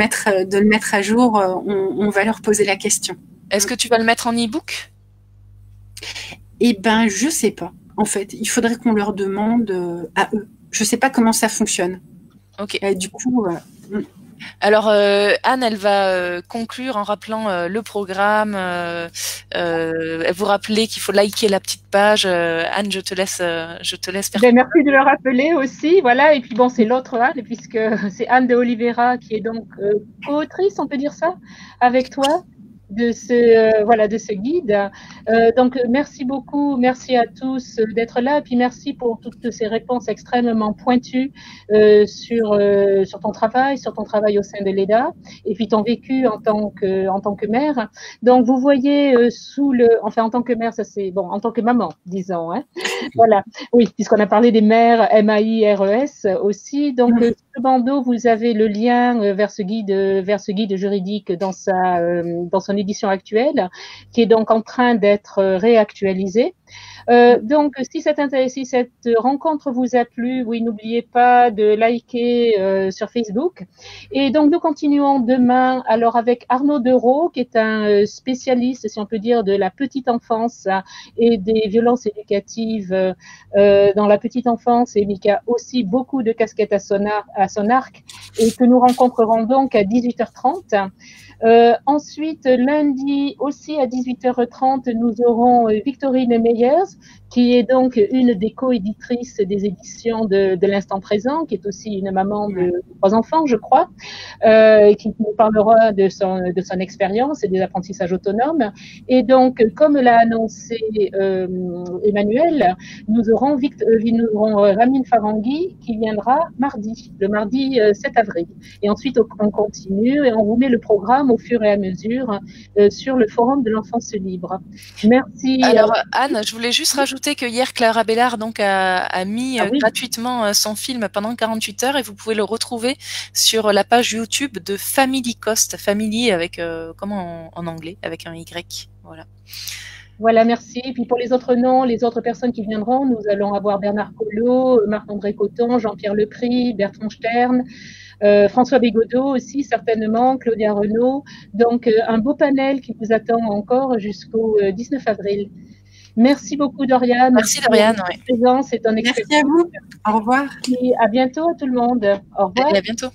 mettre à jour. On va leur poser la question. Est-ce que tu vas le mettre en e-book? Eh ben, je sais pas. En fait, il faudrait qu'on leur demande à eux. Je sais pas comment ça fonctionne. Ok. Du coup. Alors Anne, elle va conclure en rappelant le programme. Elle vous rappeler qu'il faut liker la petite page. Anne, je te laisse faire. Ben, merci de le rappeler aussi, voilà. Et puis bon, c'est l'autre Anne, puisque c'est Anne de Oliveira qui est donc co-autrice, on peut dire ça, avec toi, de ce guide. Donc merci beaucoup, merci à tous d'être là, et puis merci pour toutes ces réponses extrêmement pointues sur ton travail au sein de l'EDA, et puis ton vécu en tant que mère. Donc vous voyez en tant que mère, ça c'est bon, en tant que maman, disons, hein. Voilà, oui, puisqu'on a parlé des mères MAIRES aussi. Donc sur le bandeau, vous avez le lien vers ce guide juridique dans son édition actuelle, qui est donc en train d'être réactualisé. Donc, si cette rencontre vous a plu, oui, n'oubliez pas de liker sur Facebook. Et donc, nous continuons demain, alors avec Arnaud Dereau, qui est un spécialiste, si on peut dire, de la petite enfance et des violences éducatives dans la petite enfance, et qui a aussi beaucoup de casquettes à son arc, et que nous rencontrerons donc à 18h30. Ensuite, lundi aussi à 18h30, nous aurons Victorine Meyers, qui est donc une des co-éditrices des éditions de l'Instant Présent, qui est aussi une maman de 3 enfants, je crois, qui nous parlera de son expérience et des apprentissages autonomes. Et donc, comme l'a annoncé Emmanuel, nous aurons Ramine Farangui qui viendra le mardi 7 avril. Et ensuite, on continue et on vous met le programme au fur et à mesure sur le forum de l'enfance libre. Merci. Alors Anne, je voulais juste rajouter que hier Clara Bellard donc a mis gratuitement son film pendant 48 heures, et vous pouvez le retrouver sur la page YouTube de Family Cost, Family avec comment en anglais, avec un Y, voilà. Voilà, merci. Et puis pour les autres noms, les autres personnes qui viendront, nous allons avoir Bernard Collot, Marc-André Coton, Jean-Pierre Lepris, Bertrand Stern, François Bégodeau aussi, certainement, Claudia Renaud. Donc, un beau panel qui vous attend encore jusqu'au 19 avril. Merci beaucoup, Doriane. Merci, Doriane. Pour votre présence et ton expérience. Merci à vous. Au revoir. Et à bientôt à tout le monde. Au revoir. Et à bientôt.